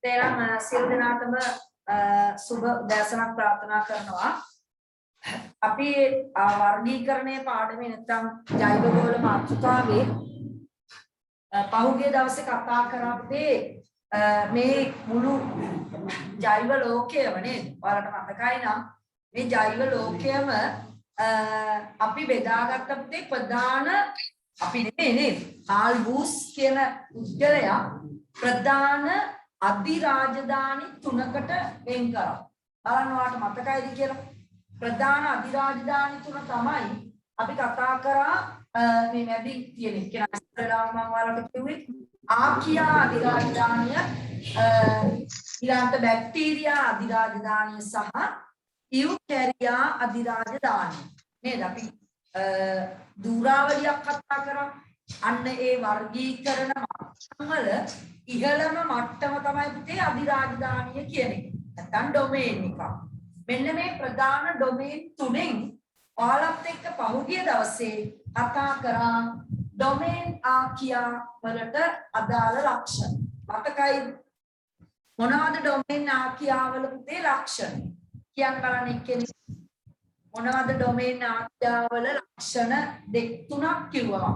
තේරම සියලු දෙනාටම සුබ උදෑසනක් ප්‍රාර්ථනා කරනවා. අපි වර්ගීකරණයේ පාඩමේ නැත්නම් ජෛවගෝල මාතෘකාවේ පහුගිය දවසේ කතා කරද්දී මේ මුළු ජෛව ලෝකයම නේද? ඔයාලට මතකයි නම් මේ ජෛව ලෝකයම අපි බෙදාගත්තේ ප්‍රධාන අපි නෙමෙයි නේද? කාල් බූස් කියන පුද්ගලයා ප්‍රධාන අධිරාජධානි තුනකට වෙන් කරා. බලන්න ඔයාලට මතකයිද කියලා? ප්‍රධාන අධිරාජධානි තුන තමයි අපි කතා කරා මේ මැදින් තියෙන කියන ඉස්සරලා මම ඔයාලට කිව්වේ ආකියා අධිරාජධානිය ඊළඟට බැක්ටීරියා අධිරාජධානිය සහ ඉයුකැරියා අධිරාජධානිය නේද? අපි දූරාවලියක් කතා කරා. අන්න ඒ වර්ගීකරණ මට්ටම් වල ඉහළම මට්ටම තමයි පුතේ අධිරාජධානිය කියන එක. නැත්නම් ඩොමේන් එක. මෙන්න මේ ප්‍රධාන ඩොමේන් තුනෙන් ඔයාලත් එක්ක පහුගිය දවසේ කතා කරා ඩොමේන් ආකියා වලට අදාළ ලක්ෂණ. මතකයි මොනවද ඩොමේන් ආකියා වල පුතේ ලක්ෂණ? කියන්න බලන්න එක්කෙනෙක්. මොනවද ඩොමේන් ආකියා වල ලක්ෂණ දෙක තුනක් කිව්වා.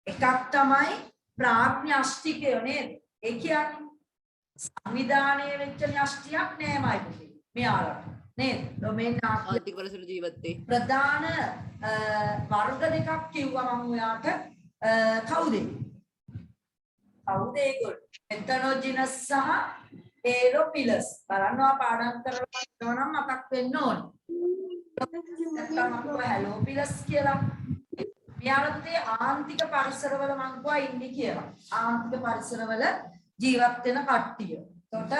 එකක් තමයි ප්‍රාඥාෂ්ටිකය නේද? ඒ කියන්නේ සංවිධානයේ වෙච්ච න්‍යෂ්ටියක් නෑමයි පුතේ. මෙයාලට නේද? ඩොමේන් ආර්ථිකවල සුළු ජීවිතේ ප්‍රධාන වර්ග දෙකක් කිව්වා මම ඔයාට. කවුද? කවුද ඒගොල්ලෝ? එතනොජිනස් සහ ඒරෝපිලස්. බලන්නවා පාඩම් කරලා ඉන්නවනම් මතක් වෙන්න ඕනේ. නැත්නම් අපෝ හැලෝපිලස් කියලා. මෙයාලට ආන්තික පරිසරවල මං කිව්වා ඉන්නේ කියලා. ආන්තික පරිසරවල ජීවත් වෙන කට්ටිය. එතකොට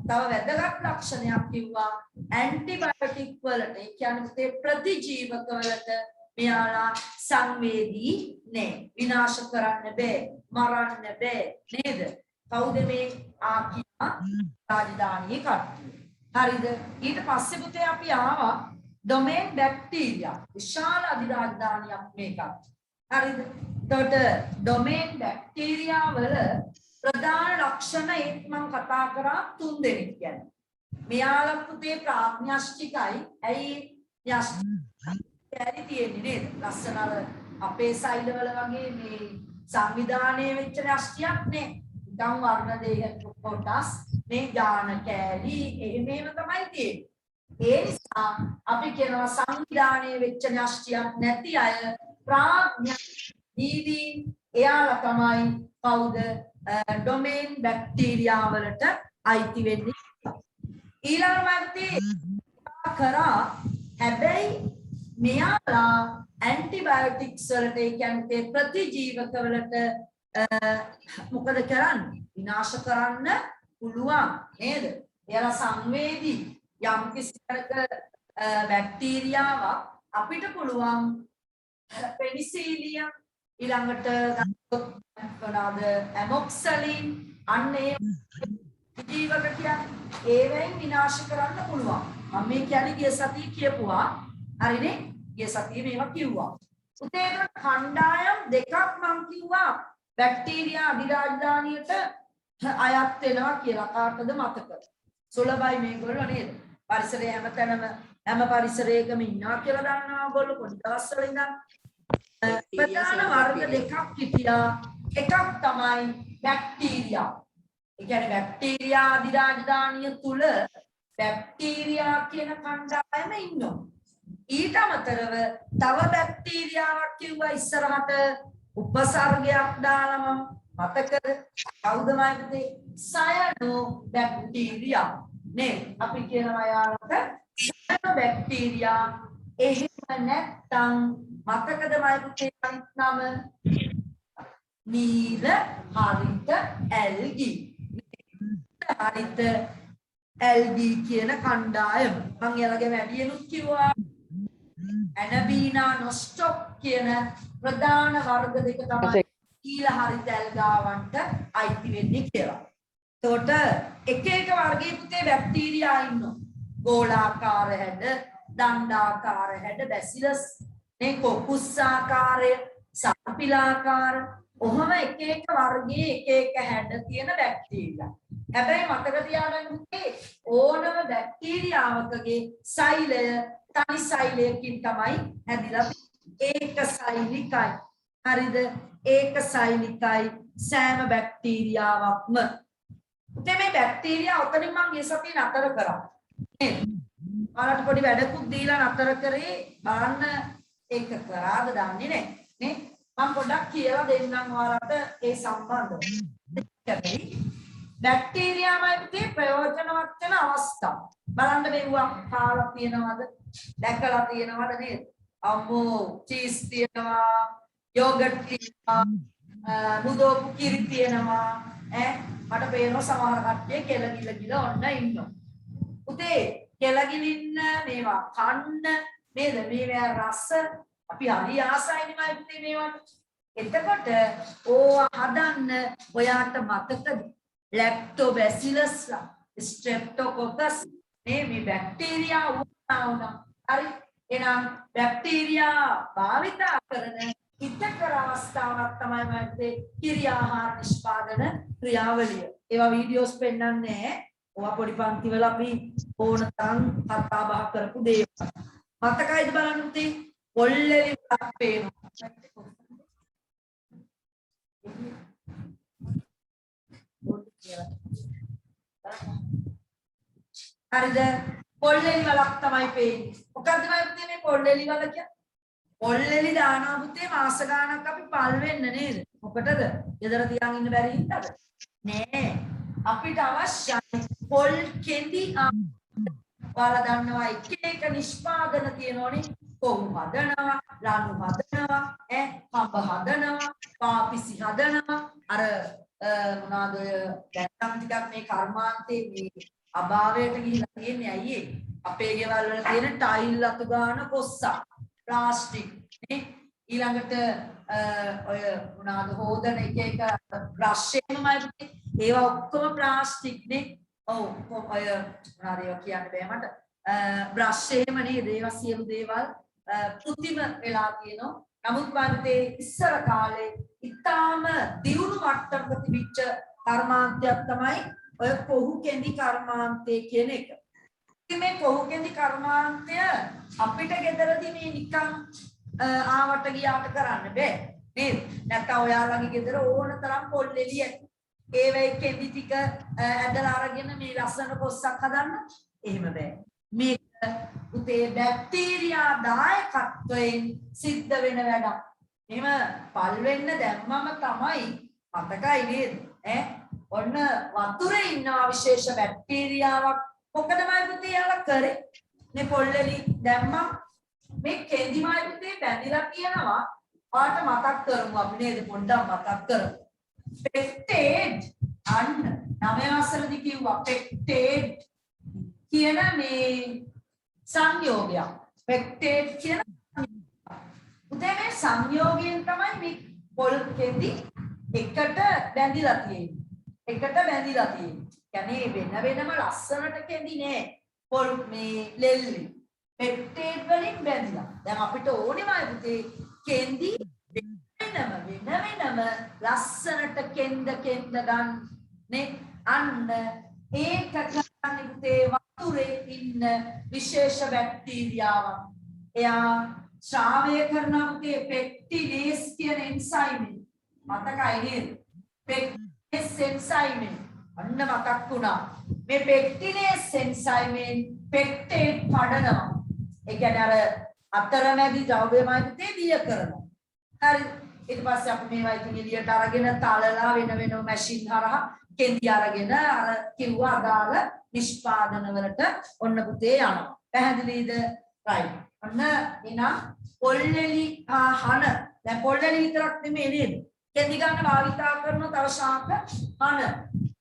තව වැදගත් ලක්ෂණයක් කිව්වා ඇන්ටිබයොටික් වලට. ඒ කියන්නේ ප්‍රතිජීවක වලට මෙයාලා සංවේදී නෑ. විනාශ කරන්න බෑ, මරන්න බෑ නේද? කවුද මේ ආකියා රාජධානියේ කට්ටිය? හරිද? ඊට පස්සේ පුතේ අපි ආවා ඩොමේන් බැක්ටීරියා. විශාල අධිරාජධානියක් මේක. හරිද? එතකොට ඩොමේන් බැක්ටීරියා වල ප්‍රධාන ලක්ෂණ ඒත් මම කතා කරා 3 දෙනෙක් ගැන. මෙයාලා පුතේ ප්‍රාඥාෂ්ටිකයි. ඇයි න්‍යෂ්ටි තියෙන්නේ නේද? ලස්සන අපේ සෛලවල වගේ මේ සංවිධානයේ වෙච්ච න්‍යෂ්ටියක් නේ. නිකන් වර්ණ දෙක කොටස් මේ ඥාන කෑලි එහෙමම තමයි තියෙන්නේ. ඒ නිසා අපි කියනවා සංවිධානයේ වෙච්ච න්‍යෂ්ටියක් නැති අය ප්‍රාඥාජීවී. එයාලා තමයි කවුද? ඩොමේන් බැක්ටීරියා වලට අයිති වෙන්නේ. ඊළඟ වර්ගයේ කරා හැබැයි මෙයාලා ඇන්ටිබයොටික්ස් වලට ඒ කියන්නේ ප්‍රතිජීවක වලට මොකද කරන්නේ? විනාශ කරන්න පුළුවන් නේද? එයාලා සංවේදී. යම් කිසි බැක්ටීරියාවක් අපිට පුළුවන් පෙනිසිලියම් ඊළඟට ගන්නවද ඇමොක්සලින් අන්න ඒ ජීවක කියන්නේ ඒවෙන් විනාශ කරන්න පුළුවන්. මම මේ කියන්නේ ගිය සතියේ කියපුවා. හරිනේ? ගිය සතියේ මේවා කිව්වා. උතේ කණ්ඩායම් දෙකක් මම කිව්වා බැක්ටීරියා අධිරාජධානියට අයත් වෙනවා කියලා. කාටද මතක? සුලභයි මේගොල්ලෝ නේද? පරිසරයේ හැමතැනම හැම පරිසරයකම ඉන්නවා කියලා දන්නවා ඔයගොල්ලෝ පොඩි දවස්වල ඉඳන්. ප්‍රධාන වර්ග දෙකක් හිටියා. එකක් තමයි බැක්ටීරියා. ඒ කියන්නේ බැක්ටීරියා අධිරාජධානිය තුල බැක්ටීරියා කියන කණ්ඩායම ඉන්නවා. ඊට අමතරව තව බැක්ටීරියාවක් කිව්වා ඉස්සරහට උපසර්ගයක් දාලම මතකද? කවුද මයිද? සයනෝ බැක්ටීරියා නේ. අපි කියනවා යාලට සයනෝ බැක්ටීරියා. එහෙම නැත්නම් මතකද මයිද නම? නීල හරිත ඇල්ගි. හරිත ඇල්ගි කියන කණ්ඩායම. මම එයාලගේ වැඩියෙනුත් කිව්වා. ඇනබීනා නොස්ටොක් කියන ප්‍රධාන වර්ග දෙක තමයි නීල හරිත ඇල්ගාවන්ට අයිති වෙන්නේ කියලා. එතකොට එක එක වර්ගයේ පුතේ බැක්ටීරියා ඉන්නවා. ගෝලාකාර හැඩ, දණ්ඩාකාර හැඩ, බැසිලස් නේ, කොකුස් ආකාරය, සර්පිලාකාර ඔහම එක වර්ගයේ එක හැඩ තියෙන බැක්ටීරියා. හැබැයි මතක තියාගන්න ඕනම බැක්ටීරියාවකගේ සෛලය තනි සෛලයකින් තමයි හැදිලා ඒක සෛලිකයි. හරිද? ඒක සෛලිකයි සෑම බැක්ටීරියාවක්ම. උතේ මේ බැක්ටීරියා ඔතනින් මම මේ සතිය නතර කරා. නේද? ඔයාලට පොඩි වැඩකුත් දීලා නතර කරේ බලන්න ඒක කරාද දන්නේ නැහැ. නේ? මම පොඩ්ඩක් කියලා දෙන්නම් ඔයාලට ඒ සම්බන්ධව. බැක්ටීරියාමයි පුතේ ප්‍රයෝජනවත් වෙන අවස්ථා. බලන්න මෙවුවා කාලා තියෙනවද? දැකලා තියෙනවද නේද? අම්මෝ චීස් තියෙනවා, යෝගට් තියෙනවා, මුදෝපු කිරි තියෙනවා. මට පේනවා සමහර කට්ටිය කෙලගිල ගිල ඔන්න ඉන්නවා. පුතේ කෙලගිලින්න මේවා කන්න නේද? මේවා රස අපි හරි ආසයිනේ මයි පුතේ මේවට. එතකොට ඕවා හදන්න ඔයාට මතකද? ලැක්ටෝබැසිලස්, ස්ට්‍රෙප්ටෝකොකස් මේ බැක්ටීරියා වුණා. හරි. එහෙනම් බැක්ටීරියා භාවිතා කරන හිතකර අවස්ථාවක් තමයි මයිත්තේ කිරි ආහාර නිෂ්පාදන ක්‍රියාවලිය. ඒවා වීඩියෝස් පෙන්නන්නේ නැහැ. ඔයා පොඩි පන්තිවල අපි ඕන තරම් කතා බහ කරපු දේවල්. මතකයිද බලන්න උතේ? පොල්ලෙලි වලක් පේනවා. හරිද? පොල්ලෙලි වලක් තමයි පේන්නේ. මොකද්ද මයිත්තේ මේ පොල්ලෙලි වල කියන්නේ? පොල්ලෙලි දානවා පුතේ මාස ගාණක් අපි පල් වෙන්න නේද? මොකටද? ගෙදර තියන් ඉන්න බැරි හින්දාද? නෑ. අපිට අවශ්‍යයි පොල් කෙඳි ඔයාලා දන්නවා එක නිෂ්පාදන තියෙනෝනේ. කොහොම හදනවා, ලනු හදනවා, කඹ හදනවා, පාපිසි හදනවා. අර මොනවාද දැන් ටිකක් මේ කර්මාන්තේ මේ අභාවයට ගිහිලා තියෙන්නේ අයියේ. අපේ ගෙවල් වල තියෙන ටයිල් අතු ගන්න කොස්සා. ප්ලාස්ටික් නේ ඊළඟට ඔය මොනවාද හොදන එක බ්‍රෂ් එකමයි ඒවා ඔක්කොම ප්ලාස්ටික් නේ. ඔව් ඔය මොනවාද ඒවා කියන්න බෑ මට. බ්‍රෂ් එහෙම නේද? ඒවා සියලු දේවල් කෘතිම වෙලා තියෙනවා. නමුත් ಭಾರತයේ ඉස්සර කාලේ ඉතාම දියුණු මට්ටමක තිබිච්ච කර්මාන්තයක් තමයි ඔය කොහු කෙඳි කර්මාන්තය කියන එක. මේ කොහු කෙඳි කර්මාන්තය අපිට ගෙදරදී මේ නිකන් ආවට ගියාට කරන්න බෑ නේද? නැත්නම් ඔයාලගේ ගෙදර ඕන තරම් පොල්ලෙලි ඇති. ඒවයි කෙඳි ටික ඇදලා අරගෙන මේ ලස්සන කොස්සක් හදන්න එහෙම බෑ. මේක උතේ බැක්ටීරියා දායකත්වයෙන් සිද්ධ වෙන වැඩක්. එහෙම පල් වෙන්න දැම්මම තමයි මතකයි නේද? ඔන්න වතුරේ ඉන්නවා විශේෂ බැක්ටීරියාවක්. මොකදමයි පුතේ යාලා කරේ? මේ පොල්ලෙලි දැම්මම මේ කෙඳිමයි පුතේ බැඳිලා තියෙනවා. ඔයාට මතක් කරමු අපි නේද? පොඩ්ඩක් මතක් කරමු. පෙක්ටේට් අන්න 9 වසරේදී කිව්වා පෙක්ටේට් කියන මේ සංයෝගයක්. පෙක්ටේට් කියන පුතේ මේ සංයෝගයෙන් තමයි මේ පොල් කෙඳි එකට බැඳිලා තියෙන්නේ. එකට බැඳිලා තියෙන්නේ. කියන්නේ වෙනම ලස්සනට කෙඳි නෑ. පොල් මේ ලෙල්ලි පෙක්ටේට් වලින් බැඳිලා. දැන් අපිට ඕනෙමයි පුතේ කෙඳි වෙනම ලස්සනට කෙන්ද ගන්න නේ. අන්න ඒක කරන්නේ පුතේ වතුරේ ඉන්න විශේෂ බැක්ටීරියාවක්. එයා ශ්‍රාවය කරන පුතේ පෙක්ටිනේස් කියන එන්සයිම් එක. මතකයි නේද? පෙක්ටිනේස් එන්සයිම් එක. අන්න මතක් වුණා. මේ පෙක්ටිනේස් එන්සයිමෙන් පෙක්ටේට් කඩනවා. ඒ කියන්නේ අර අතරමැදි ද්‍රව්‍යමය පුතේ දිය කරනවා. හරි. ඊට පස්සේ අපි මේවා ඉතින් එළියට අරගෙන තලලා වෙන මැෂින් හරහා කෙඳි අරගෙන අර කිව්වා අදාළ නිෂ්පාදන වලට ඔන්න පුතේ යනවා. පැහැදිලිද? right. ඔන්න එනම් පොල්ලෙලි හන. දැන් පොල්ලෙලි විතරක් නෙමෙයි නේද? කෙඳි ගන්න භාවිතා කරන තව ශාක හන.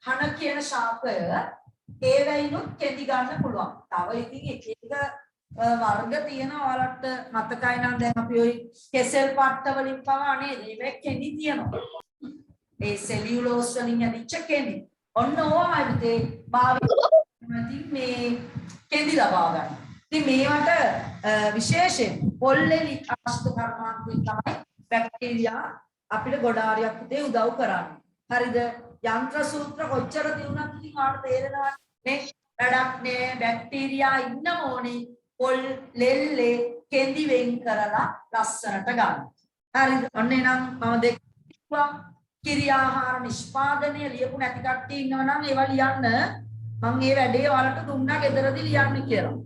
හන කියන ශාකය ඒ වෙයිනුත් කෙඳි ගන්න පුළුවන්. තව ඉතින් එක වර්ග තියෙනවා. ඔයාලට මතකයි නම් දැන් අපි ওই කෙසෙල් පට්ට වලින් පවා නේද? ඒක කෙඳි තියෙනවා. ඒ සෙලියුලෝස් වලින් ඇදිච්ච කෙඳි. ඔන්න ඕවමයි පුතේ භාවිත මේ කෙඳි ලබා ගන්න. ඉතින් මේවට විශේෂයෙන් පොල්ලෙලි ආශ්‍රිත කර්මාන්තයෙන් තමයි බැක්ටීරියා අපිට ගොඩාරියක් පුතේ උදව් කරන්නේ. හරිද? යන්ත්‍ර සූත්‍ර කොච්චර තියුණත් ඉතින් ආට තේරෙනවා නේ වැඩක් නෑ බැක්ටීරියා ඉන්න ඕනේ පොල් ලෙල්ලේ කෙඳි වෙන් කරලා ලස්සනට ගන්න. හරිද? ඔන්න එහෙනම් මම දෙක්වා කිරි ආහාර නිෂ්පාදනය ලියපු නැති කට්ටිය ඉන්නවා නම් ඒවා ලියන්න. මම මේ වැඩේ ඔයාලට දුන්නා ගෙදරදී ලියන්න කියලා.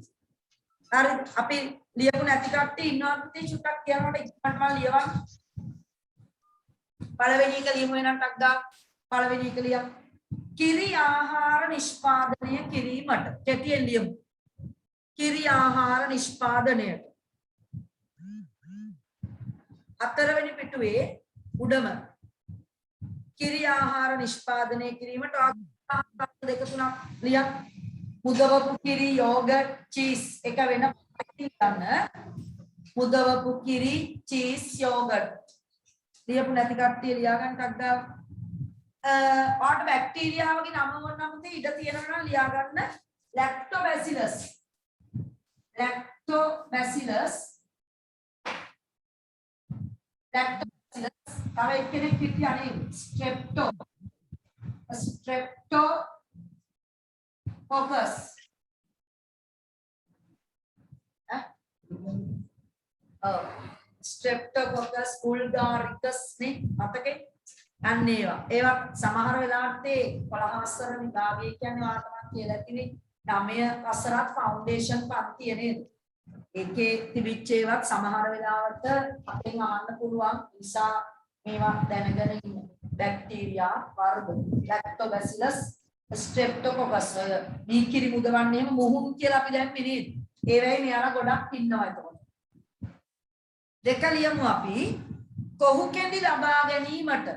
හරි අපි ලියපු නැති කට්ටිය ඉන්නවා පුතේ චුට්ටක් කියනකොට ඉක්මනට මම ලියවන්න. පළවෙනි එක ලියමු එනන් ටක් ගා. පළවෙනි එක ලියමු. කිරි ආහාර නිෂ්පාදනය කිරීමට. කෙටියෙන් ලියමු. කිරි ආහාර නිෂ්පාදනයට. හතරවෙනි පිටුවේ උඩම කිරි ආහාර නිෂ්පාදනය කිරීමට දෙක තුනක් ලියන්න. මුදවපු කිරි යෝගට් චීස් එක වෙන ගන්න. මුදවපු කිරි චීස් යෝගට් ලියපු නැති කට්ටිය ලියා ගන්න ටක් ගාව. පාට බැක්ටීරියාවගේ නම වුණා නම් ඉඩ තියෙනවා නම් ලියා ගන්න. ලැක්ටෝබැසිලස් ලැක්ටෝබැසිලස් තව එක්කෙනෙක් හිටියනේ ස්ට්‍රෙප්ටෝකොකස් ස්ට්‍රෙප්ටෝකොකස් වුල්ගාරිකස් නේ මතකේ අන්න ඒවා සමහර වෙලාවට 11 වසර විභාගය කියන්නේ වාතමක් කියලා ඇතිනේ 9 වසරත් ෆවුන්ඩේෂන් පන්තිය නේද ඒකේ තිබිච්ච ඒවත් සමහර වෙලාවට අපෙන් අහන්න පුළුවන් නිසා මේවා දැනගෙන ඉන්න බැක්ටීරියා වර්ග ලැක්ටෝබැසිලස් ස්ට්‍රෙප්ටෝකොකස් දීකිරි මුදවන්නේ එහෙම මුහුන් කියලා අපි දැම්මේ නේද ඒ වෙයි මෙයාලා ගොඩක් ඉන්නවා එතකොට දෙක ලියමු අපි කොහු කෙඳි ලබා ගැනීමට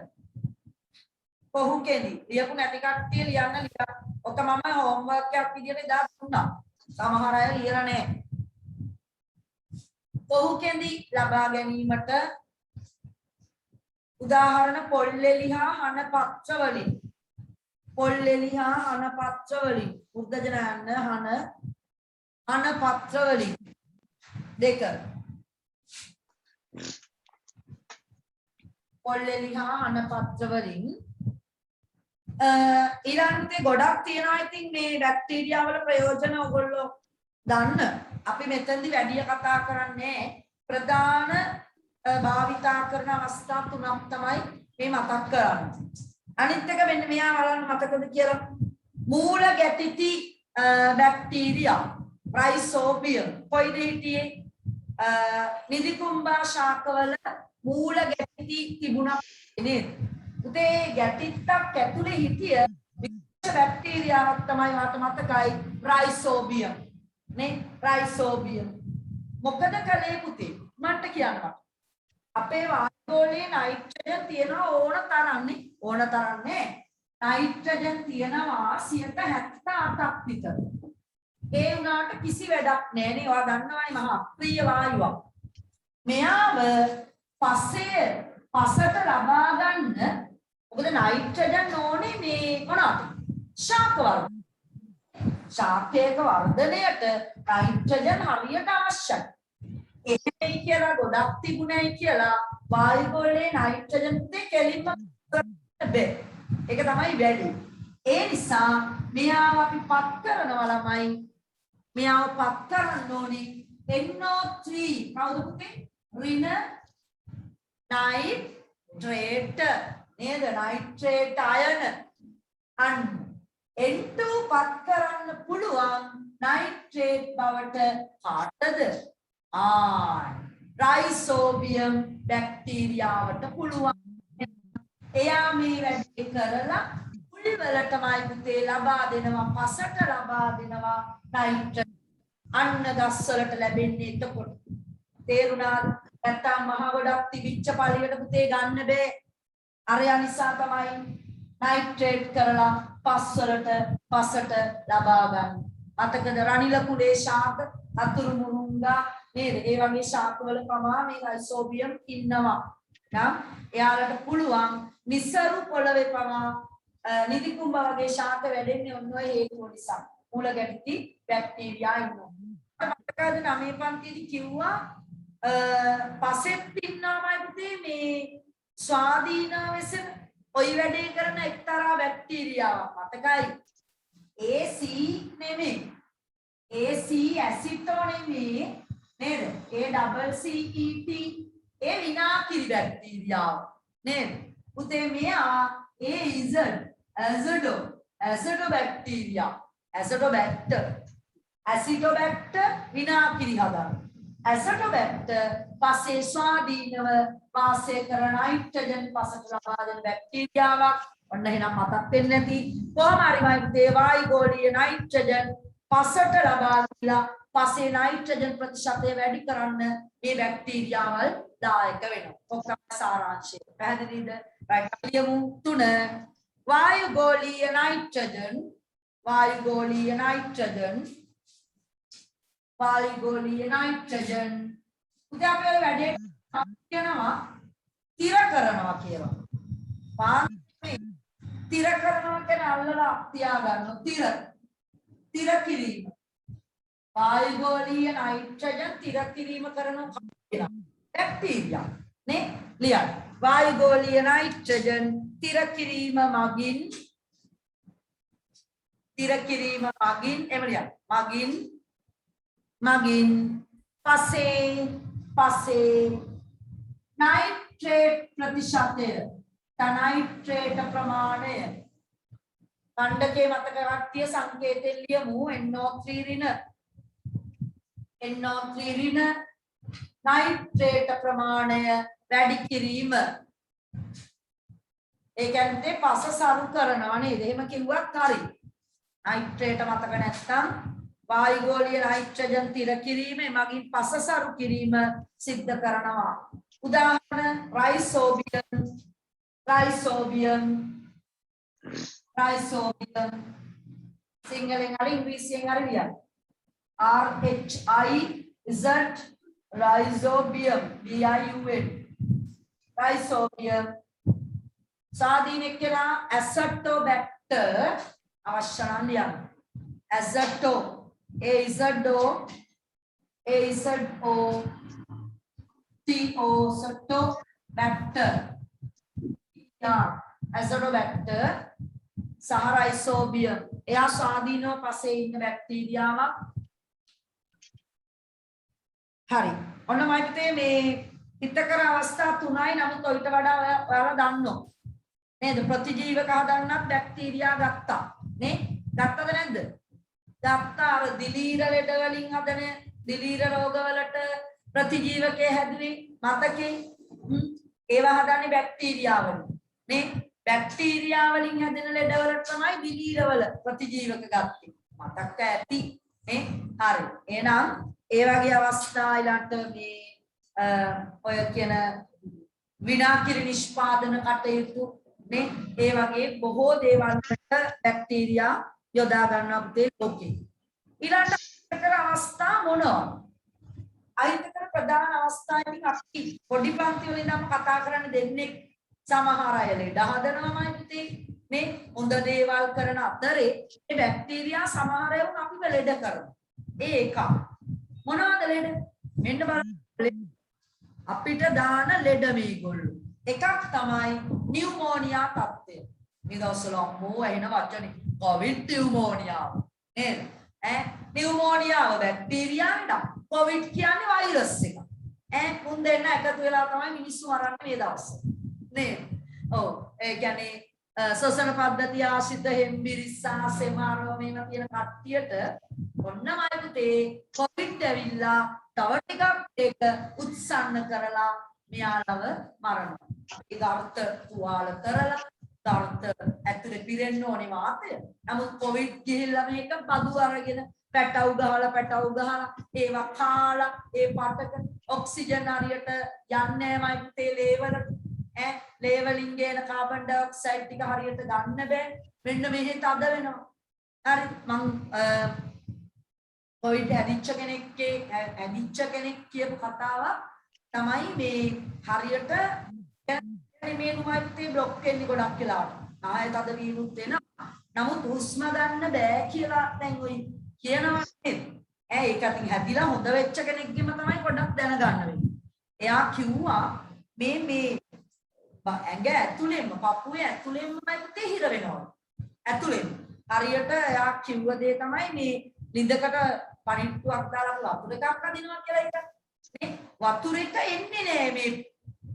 කොහු කෙඳි ලියපු නැති කට්ටිය ලියන්න ලියා ඔක මම හෝම්වර්ක් එකක් විදියට එදා දුන්නා සමහර අය ලියලා නැහැ කොහු කෙඳි ලබා ගැනීමට උදාහරණ පොල්ලෙලි හා හන පත්‍ර වලින් පොල්ලෙලි හා හන පත්‍ර වලින් උද්දජන යන්න හන පත්‍ර වලින් දෙක පොල්ලෙලි හා හන පත්‍ර වලින් ඊළඟට ගොඩක් තියෙනවා ඉතින් මේ බැක්ටීරියා වල ප්‍රයෝජන ඔයගොල්ලෝ දන්න අපි මෙතනදී වැඩි කතා කරන්නේ ප්‍රධාන භාවිතා කරන අවස්ථා තුනක් තමයි මේ මතක් කරන්නේ. අනිත් එක මෙන්න මෙයා බලන්න මතකද කියලා මූල ගැටිති බැක්ටීරියා රයිසෝබියම් කොයිද හිටියේ නිදිකුම්බා ශාකවල මූල ගැටිති තිබුණා නේද? උතේ ගැටිත්තක් ඇතුලේ හිටිය විශේෂ බැක්ටීරියාවක් තමයි වාට මතකයි රයිසෝබියම් නේ රයිසෝබියම් මොකද කලේ පුතේ මට කියන්න අපේ වායුගෝලයේ නයිට්‍රජන් තියනවා ඕන තරම් නේ නයිට්‍රජන් තියනවා 78ක් විතර ඒ උනාට කිසි වැඩක් නැහැ නේ ඔයා දන්නවනේ මහා අප්‍රිය වායුවක් මෙයාව පසට ලබා ගන්න මොකද නයිට්‍රජන් ඕනේ මේ මොනවද ශාක වර්ග ශාකයක වර්ධනයට නයිට්‍රජන් හරියට අවශ්‍යයි. එහෙමයි කියලා ගොඩක් තිබුණයි කියලා වායුගෝලයේ නයිට්‍රජන් උත්තේ කෙලින්ම බෑ. ඒක තමයි වැඩි. ඒ නිසා මෙයාව අපි පත් කරනවා ළමයි. මෙයාව පත් කරන්න ඕනේ NO3 කවුද පුතේ? ඍණ නයිට්‍රේට් නේද? නයිට්‍රේට් අයන අන්න N2 පත් කරන්න පුළුවන් නයිට්‍රේට් බවට කාටද? රයිසෝබියම් බැක්ටීරියාවට පුළුවන්. එයා මේ වැඩේ කරලා මුල් වලටමයි පුතේ ලබා දෙනවා පසට ලබා දෙනවා නයිට්‍රේට්. අන්න ගස් වලට ලැබෙන්නේ එතකොට. තේරුණාද? නැත්තම් මහ ගොඩක් තිබිච්ච පළියට පුතේ ගන්න බෑ. අරයා නිසා තමයි නයිට්‍රේට් කරලා පසට ලබා ගන්න. අතකද රනිල කුලේ ශාක අතුරු මුරුංගා නේද? ඒ වගේ ශාක වල පවා මේ රයිසෝබියම් ඉන්නවා. නම් එයාලට පුළුවන් නිසරු පොළවේ පවා නිදිකුඹ වගේ ශාක වැඩෙන්නේ ඔන්න ඔය හේතුව නිසා. මූල ගැටි බැක්ටීරියා ඉන්නවා. මතකද 9 පන්තියේදී කිව්වා පසෙත් ඉන්නවමයි පුතේ මේ ස්වාධීනව වෙසෙන ඔය වැඩේ කරන එක්තරා බැක්ටීරියාවක් මතකයි. AC නෙමෙයි. AC ඇසිටෝ නෙමෙයි නේද? ACCET ඒ විනාකිරි බැක්ටීරියාව නේද? පුතේ මෙයා ඇසිඩෝබැක්ටීරියා ඇසිඩෝබැක්ටර් ඇසිඩෝබැක්ටර් විනාකිරි හදන ඇසිඩෝබැක්ටර් පස්සේ ස්වාධීනව වාසය කරන නයිට්‍රජන් පසට ලබා දෙන බැක්ටීරියාවක්. ඔන්න එහෙනම් මතක් වෙන්නේ නැති කොහොම හරි මයිතේ වායුගෝලීය නයිට්‍රජන් පසට ලබා දීලා පස්සේ නයිට්‍රජන් ප්‍රතිශතය වැඩි කරන්න මේ බැක්ටීරියාවල් දායක වෙනවා. ඔක තමයි සාරාංශය. පැහැදිලිද? රයිට් ලියමු 3 වායුගෝලීය නයිට්‍රජන් උදේ අපි ඔය වැඩේ කියනවා තිර කරනවා කියලා. තිර කරනවා කියන්නේ අල්ලලා තියාගන්න තිර කිරීම. වායුගෝලීය නයිට්‍රජන් තිර කිරීම කරන කියලා. බැක්ටීරියා නේ ලියන්න. වායුගෝලීය නයිට්‍රජන් තිර කිරීම මගින් එම ලියන්න. මගින් පස්සේ නයිට්‍රේට් ප්‍රතිශතය නයිට්‍රේට ප්‍රමාණය කණ්ඩකයේ මතක කට්ටිය සංකේතයෙන් ලියමු NO3 ඍණ නයිට්‍රේට ප්‍රමාණය වැඩි කිරීම. ඒ කියන්නේ පස සරු කරනවා නේද? එහෙම කිව්වත් හරි. නයිට්‍රේට මතක නැත්නම් වායුගෝලීය නයිට්‍රජන් තිර කිරීම මගින් පස සරු කිරීම සිද්ධ කරනවා. උදාහරණ රයිසෝබියම් සිංහලෙන් හරි ඉංග්‍රීසියෙන් හරි ලියන්න. RHIZ රයිසෝබියම් රයිසෝබියම් සාදීනෙක් කියලා ඇසටෝබැක්ටර් අවශ්‍ය නම් ලියන්න. ඇසටෝ සටෝබැක්ටර් ඇසටෝබැක්ටර් සහ රයිසෝබියම් එයා ස්වාධීනව පස්සේ ඉන්න බැක්ටීරියාවක්. හරි. ඔන්න මයිතේ මේ හිතකර අවස්ථා 3යි. නමුත් ඔයිට වඩා ඔයාලා දන්නෝ නේද? ප්‍රතිජීවක හදන්නත් බැක්ටීරියා ගත්තා නේ? ගත්තද නැද්ද? ගත්තා. අර දිලීර ලෙඩ වලින් හදන දිලීර රෝග වලට ප්‍රතිජීවකයේ හැදුවේ මතකේ? ඒවා හදන්නේ බැක්ටීරියා වලින් නේ? බැක්ටීරියා වලින් හැදෙන ලෙඩ වලට තමයි දිලීර වල ප්‍රතිජීවක ගත්තේ. මතක ඇති නේ? හරි. එහෙනම් ඒ වගේ අවස්ථා ඊළඟට මේ ඔය කියන විනාකිරි නිෂ්පාදන කටයුතු නේ ඒ වගේ බොහෝ දේවල් වලට බැක්ටීරියා යොදා ගන්නවා පුතේ ලෝකේ. ඊළඟට අහිතකර අවස්ථා මොනවාද? අහිතකර ප්‍රධාන අවස්ථා ඉතින් අපි පොඩි පන්ති වල ඉඳන්ම කතා කරන්න දෙන්නේ සමහර අය ලෙඩ හදනවාමයි පුතේ නේ හොඳ දේවල් කරන අතරේ මේ බැක්ටීරියා සමහර ඒවා අපිව ලෙඩ කරනවා. ඒ එක මොනවද ලෙඩ? මෙන්න බලන්න අපිට දාන ලෙඩ මේගොල්ලෝ. එකක් තමයි නියුමෝනියා තත්ත්වය. මේ දවස්වල අම්මෝ ඇහෙන වචනේ කොවිඩ් නියුමෝනියාව නේද? නියුමෝනියාව බැක්ටීරියා නේද? කොවිඩ් කියන්නේ වෛරස් එක. මුන් දෙන්න එකතු වෙලා තමයි මිනිස්සු මරන්නේ මේ දවස්වල. නේද? ඔව් ඒ කියන්නේ සසන පද්ධතිය ආශ්‍රිත හෙම්බිරිස්සා සෙමාරෝ මේවා තියෙන කට්ටියට ඔන්නමයි පුතේ කොවිඩ් ඇවිල්ලා තව ටිකක් ඒක උත්සන්න කරලා මෙයාලව මරනවා. ඒක අර්ථ තුවාල කරලා අර්ථ ඇතුලේ පිරෙන්න ඕනේ වාතය. නමුත් කොවිඩ් ගිහිල්ලා මේක බදු අරගෙන පැටවු ගහලා ඒවා කාලා ඒ පාටක ඔක්සිජන් හරියට යන්නේ නැමයි පුතේ ලේවලට. ලේවලින් ගේන කාබන් ඩයොක්සයිඩ් ටික හරියට ගන්න බෑ. මෙන්න මෙහෙ තද වෙනවා. හරි මං කොවිඩ් හැදිච්ච කෙනෙක් කියපු කතාවක් තමයි මේ හරියට මේ නුමයිත්තේ බ්ලොක් වෙන්නේ ගොඩක් වෙලාවට. ආයෙත් අද වීනුත් වෙනවා. නමුත් හුස්ම ගන්න බෑ කියලා දැන් ඔයි කියනවා නේද? ඒක අතින් හැදිලා හොඳ වෙච්ච කෙනෙක්ගෙම තමයි පොඩ්ඩක් දැනගන්න වෙන්නේ. එයා කිව්වා මේ ඇඟ ඇතුලෙන්ම පපුවේ ඇතුලෙන්මයි පුතේ හිර වෙනවා. ඇතුලෙන්. හරියට එයා කිව්ව දේ තමයි මේ ලිඳකට පණිට්ටුවක් දාලා වතුර එකක් අදිනවා කියලා එකක්. නේ වතුර එක එන්නේ නෑ මේ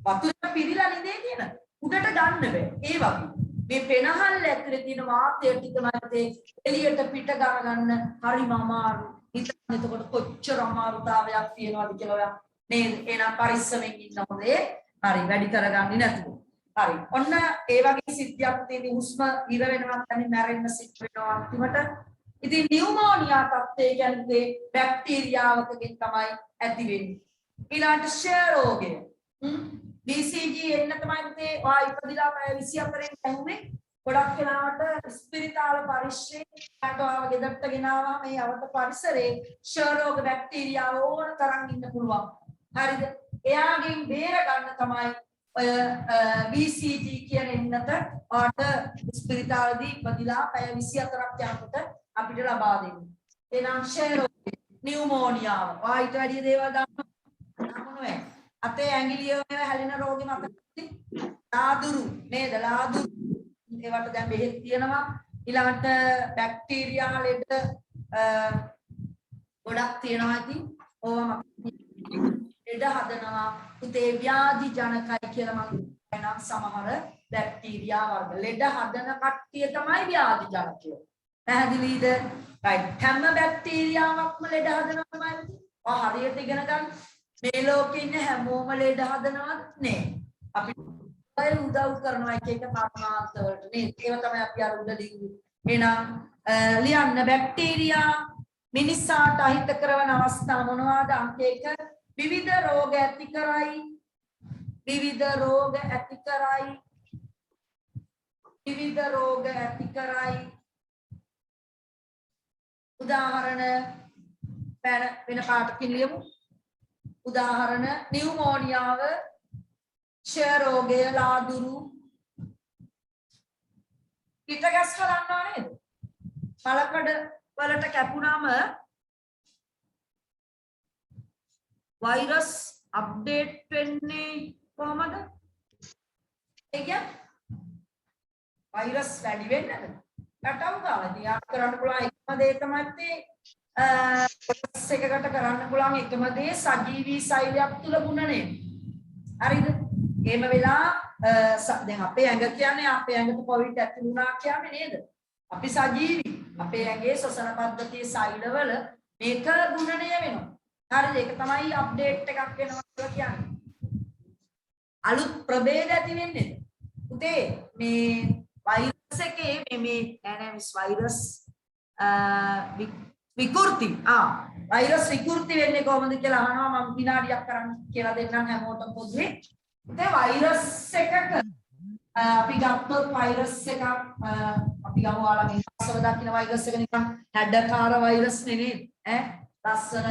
වතුර පිරීලා ලිඳේ තියෙන. උඩට ගන්න බෑ. ඒ වගේ. මේ පෙනහල් ඇතුලේ තියෙන වාතය ටික මතේ එළියට පිට ගන්න හරිම අමාරු. හිතන්න එතකොට කොච්චර අමාරුතාවයක් තියෙනවද කියලා ඔයා නේද? එහෙනම් පරිස්සමෙන් ඉන්න හොඳේ. හරි වැඩි කරගන්නේ නැතුව. හරි. ඔන්න ඒ වගේ සිද්ධියක් තියෙන හුස්ම ඉර වෙනවා තනි මැරෙන්න සිද්ධ වෙනවා අන්තිමට. ඉතින් නියුමෝනියා තත්ත්වය කියන්නේ බැක්ටීරියාවකකින් තමයි ඇති වෙන්නේ. ඊළඟට ෂෙයා රෝගය. BCG එන්න තමයි මේ වා ඉපදිලා පැය 24න් ඇහුනේ. ගොඩක් වෙලාවට ස්පිරිතාල පරිශ්‍රයට ආව ගෙදරට ගෙනාවා මේ අවත පරිසරේ ෂෙයා රෝග බැක්ටීරියාව ඕන තරම් ඉන්න පුළුවන්. හරිද? එයාගෙන් බේර ගන්න තමයි ඔය BCG කියන එන්නත ආට ස්පිරිතාලදී ඉපදිලා පැය 24ක් යනකොට අපිට ලබා දෙන්නේ. එනම් ෂෙයා රෝග, නියුමෝනියාව, වායිට වැඩි දේවල් දාන්න අතේ ඇඟිලිය වල හැලෙන රෝගෙ මතකද? ලාදුරු නේද? ලාදුරු. ඒවට දැන් බෙහෙත් තියෙනවා. ඊළඟට බැක්ටීරියා ලෙඩ ගොඩක් තියෙනවා. ඉතින් ඕවා ලෙඩ හදනවා. උතේ ව්‍යාධි ජනකයි කියලා මම කියනවා. සමහර බැක්ටීරියා වර්ග ලෙඩ හදන කට්ටිය තමයි ව්‍යාධි ජනකයෝ. පැහැදිලිද? right. හැම බැක්ටීරියාවක්ම ලෙඩ හදනවා තමයි. ඔය හරියට ඉගෙන ගන්න. මේ ලෝකේ ඉන්න හැමෝම ලෙඩ හදනවද? නෑ. අපි අය උදව් කරනවා එක එක පරමාර්ථ වලට නේද? ඒව තමයි අපි අර උඩ ලියුවේ. එහෙනම් ලියන්න බැක්ටීරියා මිනිසාට අහිත කරන අවස්ථා මොනවාද? අංක 1 විවිධ රෝග ඇති කරයි. විවිධ රෝග ඇති කරයි. විවිධ රෝග ඇති කරයි. උදාහරණ වෙන පාඩකින් ලියමු. උදාහරණ නියුමෝනියාව, ෂෙයා රෝගය, ලාදුරු, පිට ගැස්ස ගන්නවා නේද? මලකඩ වලට කැපුණාම වෛරස් අප්ඩේට් වෙන්නේ කොහමද? ඒ කියන්නේ වෛරස් වැඩි වෙන්නද? රටවු ගාලා තියා කරන්න පුළුවන් එකම දේ තමයි කොටස් එකකට කරන්න පුළුවන් එකම දේ සජීවී සෛලයක් තුල ගුණණය. හරිද? එහෙම වෙලා දැන් අපේ ඇඟ කියන්නේ අපේ ඇඟට කොවිඩ් ඇති වුණා කියන්නේ නේද? අපි සජීවී. අපේ ඇඟේ ශ්වසන පද්ධතියේ සෛලවල මේක ගුණණය වෙනවා. හරිද? ඒක තමයි අප්ඩේට් එකක් වෙනවා කියලා කියන්නේ. අලුත් ප්‍රභේද ඇති වෙන්නේ. උතේ මේ වෛරස් එකේ මේ ඇනමිස් වෛරස් විකෘති වෛරස් විකෘති වෙන්නේ කොහොමද කියලා අහනවා. මම විනාඩියක් කරන් කියලා දෙන්නම් හැමෝටම පොදුවේ. ඉතින් වෛරස් එකක අපි ගත්තොත් වෛරස් එකක් අපි ගමු ඔයාලා මේ අසල දකින්න වෛරස් එක නිකන් හැඩකාර වෛරස් නෙනේ ඈ ලස්සන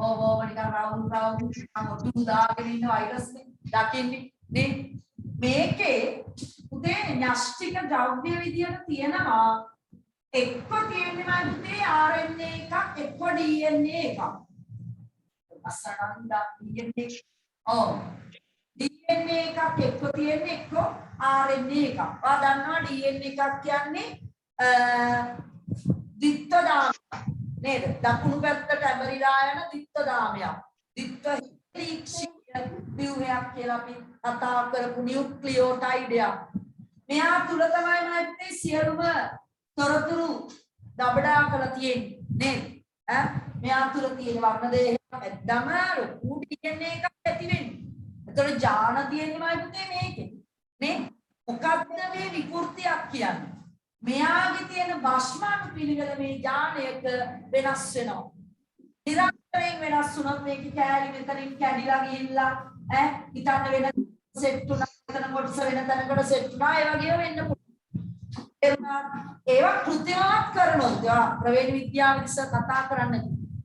ඕවෝව නිකන් රවුම් නිකන් ඔටු දාගෙන ඉන්න වෛරස් නේ දකින්නේ නේ. මේකේ උදේ න්‍යෂ්ටික ද්‍රව්‍ය විදියට තියෙනවා. එක්ක තියෙන්නේ මන්තේ RNA එකක්, එක්ක DNA එකක්. අසරණන්ද DNA DNA එකක් එක්ක තියෙන්නේ, එක්ක RNA එකක්. ඔයා දන්නවා DNA එකක් කියන්නේ දිත්තදාම නේද? දකුණු පැත්තට ඇඹරිලා යන දිත්තදාමයක්. දිත්ත ව්‍යුහයක් කියලා අපි කතා කරපු නියුක්ලියෝටයිඩ් එකක්. මෙහා තුල තමයි මන්තේ සියලුම තොරතුරු දබඩා කරලා තියෙන්නේ නේද? මෙයා තුල තියෙන වර්ණ දේහයක් ඇද්දම ලොකු DNA එකක් ඇති වෙන්නේ. ඒතකොට ජාන තියෙන්නේ පුතේ මේකේ. නේ? මොකක්ද මේ විකෘතියක් කියන්නේ? මෙයාගේ තියෙන භස්මාණු පිළිවෙල මේ ජානයක වෙනස් වෙනවා. නිරන්තරයෙන් වෙනස් වුණොත් මේකේ කැලි මෙතනින් කැඩිලා ගිහිල්ලා හිතන්න වෙන සෙට් උනා, එතන කොටස වෙන තැනකට සෙට් උනා, ඒ වගේ වෙන්න පුළුවන්. ඒවා කෘත්‍යාත්මක කරනොත් ප්‍රවේණ විද්‍යාව විශ්ව කතා කරන්නේ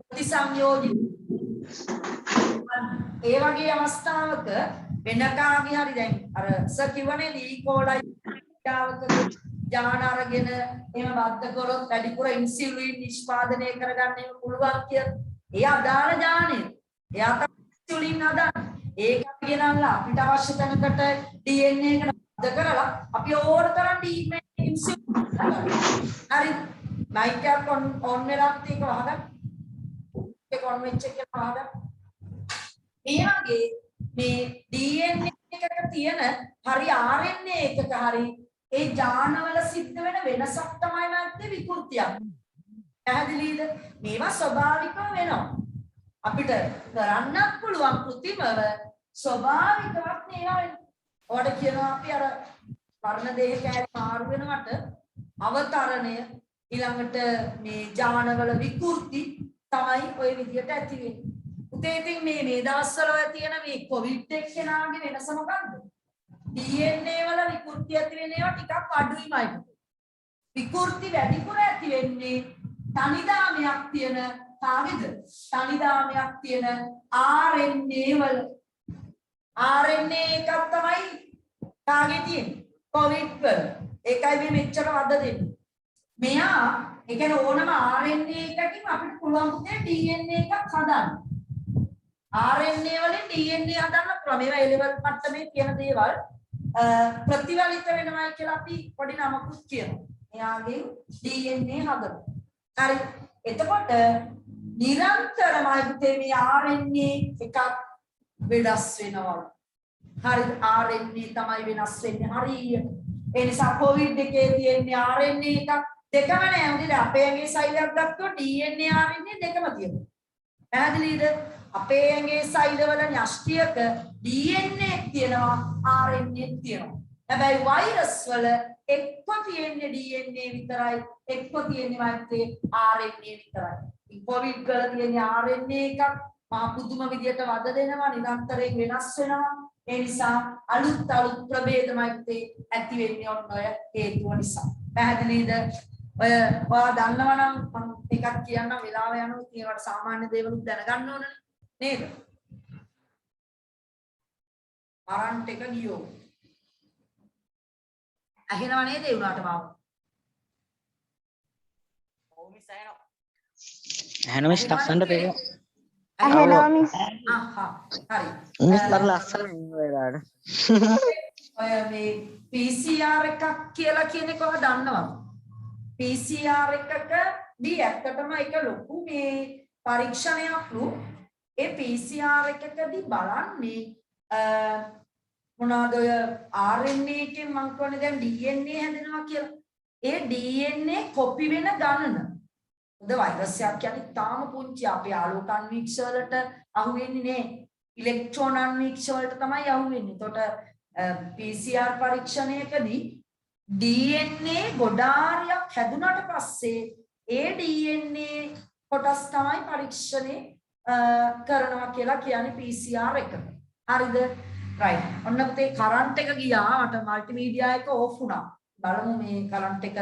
ප්‍රතිසංයෝජිත ඒ වගේ අවස්ථාවක වෙන කාගේ හරි දැන් අර සර් කිව්වනේ ලීකෝලයි විද්‍යාවක ජාන අරගෙන එහෙම බද්ධ කරොත් වැඩිපුර ඉන්සියුලින් නිෂ්පාදනය කරගන්න පුළුවන් කියලා. ඒ අදාළ ජානය. එයා තමයි ඉන්සියුලින් හදන්නේ. ඒක අපි ගෙනල්ලා අපිට අවශ්‍ය තැනකට DNA එකට බද්ධ කරලා අපි ඕන තරම් DNA හරි මයික් එක ඔන් වෙලා තියෙක වහගන්න ඒක ඔන් වෙච්ච එක වහගන්න එයාගේ මේ DNA එකක තියෙන හරි RNA එකක හරි ඒ ජානවල සිද්ධ වෙන වෙනසක් තමයි නැත්තේ විකෘතියක්. පැහැදිලිද? මේවා ස්වභාවිකව වෙනවා. අපිට කරන්නත් පුළුවන් કૃතිමව ස්වභාවිකවත් නේවා වෙන්නේ. ඔයාලට කියනවා අපි අර වර්ණ දෙක කැලේ මාරු වෙනවට අවතරණය ඊළඟට මේ ජානවල විකෘති තමයි ওই විදියට ඇති වෙන්නේ. උතේ ඉතින් මේ දවස්වල ඔය තියෙන මේ කොවිඩ් එක්කෙනාගේ වෙනස මොකක්ද? DNA වල විකෘති ඇති වෙන ඒවා ටිකක් අඩුයිමයි. විකෘති වැඩිපුර ඇති වෙන්නේ තනිදාමයක් තියෙන කාගේද? තනිදාමයක් තියෙන RNA වල. RNA එකක් තමයි කාගේ තියෙන්නේ? කොවිඩ් වල. ඒකයි මේ මෙච්චර වද දෙන්නේ. මෙයා ඒ කියන්නේ ඕනම RNA එකකින් අපිට පුළුවන් පුතේ DNA එකක් හදන්න. RNA වලින් DNA හදන්න පුළුවන්. මේවා A level මට්ටමේ කියන දේවල් ප්‍රතිවලිත වෙනවා කියලා අපි පොඩි නමකුත් කියනවා. එයාගේ DNA හදනවා. හරි. එතකොට නිරන්තරමයි පුතේ මේ RNA එකක් වෙනස් වෙනවා. හරි RNA තමයි වෙනස් වෙන්නේ. හරියට. ඒ නිසා කොවිඩ් එකේ තියෙන්නේ RNA එකක් දෙකම නෑ. උදේ අපේ ඇඟේ සෛලයක් ගත්තොත් DNA RNA දෙකම තියෙනවා. පැහැදිලිද? අපේ ඇඟේ සෛලවල න්‍යෂ්ටියක DNA තියෙනවා RNA තියෙනවා. හැබැයි වෛරස් වල එක්ක තියෙන්නේ DNA විතරයි එක්ක තියෙන්නේ මාත්තේ RNA විතරයි. කොවිඩ් වල තියෙන්නේ RNA එකක් මා පුදුම විදියට වද දෙනවා නිරන්තරයෙන් වෙනස් වෙනවා. ඒ නිසා අලුත් ප්‍රභේදමයි ඇති වෙන්නේ ඔන්න ඔය හේතුව නිසා. පැහැදිලිද? ඔයා දන්නවනම් මම එකක් කියන්නම් වෙලාව යනවා. ඒකට සාමාන්‍ය දේවලුත් දැනගන්න ඕනනේ නේද? කරන්ට් එක ගියෝ. ඇහෙනව නේද ඒ උනාට මාව? ඔව් මිස් ඇහෙනවා. ඇහෙනවා මිස් ලස්සනට පේනවා. ඇහෙනවා මිස්. හරි. මිස් ලස්සන වෙලාවට. ඔය මේ PCR එකක් කියලා කියන්නේ කොහොමද දන්නවද? PCR එකකදී ඇත්තටම ඒක ලොකු මේ පරීක්ෂණයක්ලු. ඒ PCR එකකදී බලන්නේ මොනවාද ඔය RNA එකෙන් මම කියන්නේ දැන් DNA හැදෙනවා කියලා. ඒ DNA කොපි වෙන ගණන. උද වෛරස් එකක් කියන්නේ තාම පුංචි අපේ ආලෝක අන්වීක්ෂ වලට අහු වෙන්නේ නෑ. ඉලෙක්ට්‍රෝන අන්වීක්ෂ වලට තමයි අහු වෙන්නේ. එතකොට PCR පරීක්ෂණයකදී DNA ගොඩාරියක් හැදුනට පස්සේ ඒ DNA කොටස් තමයි පරීක්ෂණේ කරනවා කියලා කියන්නේ PCR එක. හරිද? right. ඔන්න පුතේ කරන්ට් එක ගියා. මට මල්ටිමීඩියා එක ඕෆ් වුණා. බලමු මේ කරන්ට් එක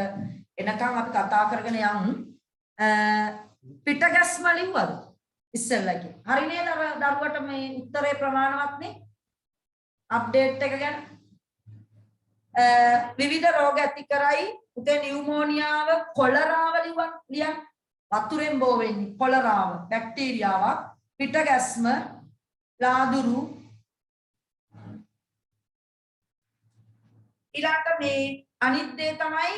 එනකන් අපි කතා කරගෙන යමු. පිට ගැස්ම ලිව්වද? ඉස්සෙල්ලා එකේ. හරි නේද? අර දරුවට මේ උත්තරේ ප්‍රමාණවත් නේ? අප්ඩේට් එක ගැන. විවිධ රෝග ඇති කරයි. උතේ නියුමෝනියාව, කොලරාව ලියන්න. වතුරෙන් බෝ වෙන්නේ කොලරාව, බැක්ටීරියාවක්, පිට ගැස්ම, ලාදුරු. ඊළඟට මේ අනිත් දේ තමයි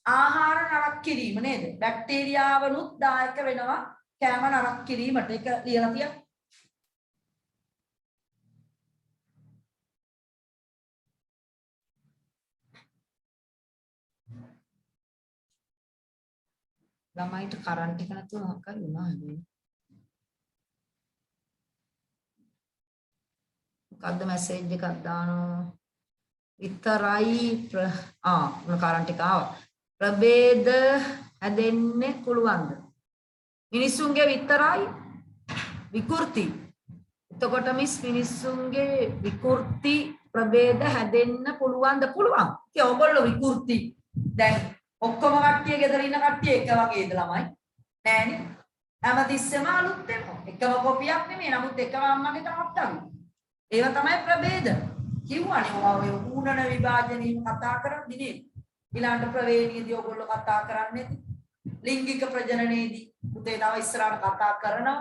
ආහාර නරක කිරීම නේද? බැක්ටීරියාවනුත් දායක වෙනවා කෑම නරක කිරීමට. ඒක ලියලා තියන්න. ළමයිට කරන්ට් එක නැතුව මොකක් හරි වුණා හැබැයි. මොකද්ද මැසේජ් එකක් දානවා. විතරයි මොන කරන්ට් එක ආවා. ප්‍රභේද හැදෙන්න පුළුවන්ද? මිනිසුන්ගේ විතරයි විකෘති. එතකොට මිස් මිනිසුන්ගේ විකෘති ප්‍රභේද හැදෙන්න පුළුවන්ද? පුළුවන්. ඒ ඔයගොල්ලෝ විකෘති දැන් ඔක්කොම කට්ටිය ගෙදර ඉන්න කට්ටිය එක වගේද ළමයි? නෑනේ. හැමතිස්සෙම අලුත් වෙනවා. එකම කොපියක් නෙමෙයි. නමුත් එකම අම්මගේ තාත්තගේ. ඒවා තමයි ප්‍රභේද. කිව්වනේ ඔය ඌනන විභාජනයෙන් කතා කරද්දී නේද? ඊළඟට ප්‍රවේණියදී ඔයගොල්ලෝ කතා කරන්නේ ලිංගික ප්‍රජනනයේදී පුතේ තව ඉස්සරහට කතා කරනවා.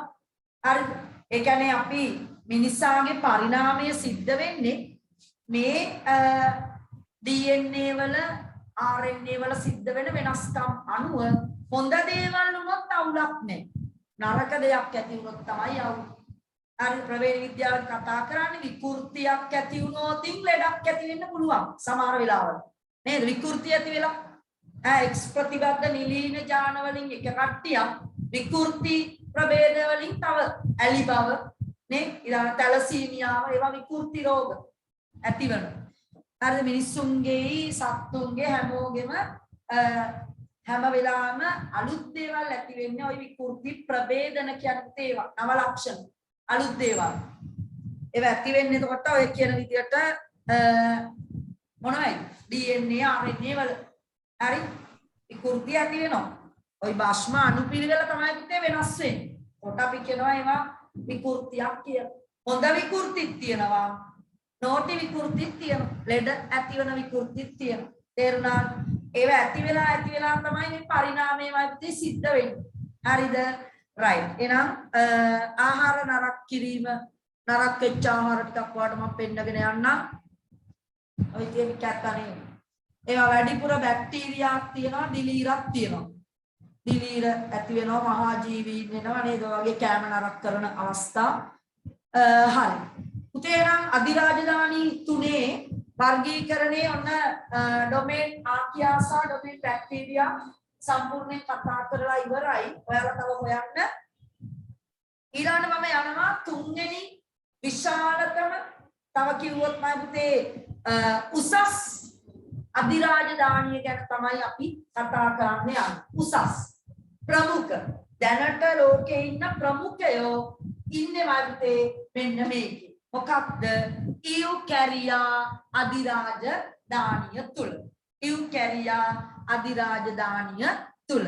හරිද? ඒ කියන්නේ අපි මිනිසාගේ පරිණාමය සිද්ධ වෙන්නේ මේ DNA වල RNA වල සිද්ධ වෙන වෙනස්කම් අනුව හොඳ දේවල් වුණොත් අවුලක් නැහැ. නරක දෙයක් ඇති වුණොත් තමයි අවුල. හරි ප්‍රවේද විද්‍යාවෙන් කතා කරන්නේ විකෘතියක් ඇති වුණොත් ලෙඩක් ඇති වෙන්න පුළුවන් සමහර වෙලාවල. නේද? විකෘතිය ඇති වෙලා X ප්‍රතිබද්ධ නිලීන ජාන වලින් එක කට්ටියක් විකෘති ප්‍රභේද වලින් තව ඇලි බව නේ ඊළඟ තැලසීමියාව ඒවා විකෘති රෝග ඇතිවන. හරිද? මිනිස්සුන්ගේ සත්තුන්ගේ හැමෝගෙම හැම වෙලාවෙම අලුත් දේවල් ඇති වෙන්නේ ওই විකෘති ප්‍රභේදන කියන්නේ ඒවා නව ලක්ෂණ අලුත් දේවල්. ඒවා ඇති වෙන්නේ එතකොට ඔය කියන විදිහට මොනවයි? DNA RNA වල හරි විකෘති ඇති වෙනවා. ওই භාෂ්ම අණුපිළිවෙල තමයි පුතේ වෙනස් වෙන්නේ. කොට අපි කියනවා ඒවා විකෘතියක් කියලා. හොඳ විකෘතිත් තියෙනවා. නෝටි විකෘතිත් තියෙනවා. ලෙඩ ඇතිවන විකෘතිත් තියෙනවා. තේරුණාද? ඒවා ඇති වෙලා තමයි මේ පරිණාමයමයි පුතේ සිද්ධ වෙන්නේ. හරිද? right. එහෙනම් ආහාර නරක කිරීම නරක වෙච්ච ආහාර ටිකක් වලට මම පෙන්නගෙන යන්නම්. ඔය තියෙන කැත්තනේ. ඒවා වැඩිපුර බැක්ටීරියාක් තියෙනවා, දිලීරක් තියෙනවා. දිලීර ඇති වෙනවා මහා ජීවීන් වෙනවා නේද? වගේ කැම නරක කරන අවස්ථා. හරි. පුතේ නම් අධිරාජධානී 3 වර්ගීකරණයේ ඔන්න ඩොමේන් ආකියාසා ඩොමේන් බැක්ටීරියා සම්පූර්ණයෙන් කතා කරලා ඉවරයි. ඔයාලා තව හොයන්න. ඊළඟට මම යනවා 3 වෙනි විශාලතම තව කිව්වොත් මම පුතේ උසස් අධිරාජධානිය ගැන තමයි අපි කතා කරන්න යන්නේ. උසස් ප්‍රමුඛ දැනට ලෝකේ ඉන්න ප්‍රමුඛයෝ ඉන්නේ වගේ මෙන්න මේකේ. මොකක්ද? ඉයුකැරියා අධිරාජධානිය තුල. ඉයුකැරියා අධිරාජධානිය තුල.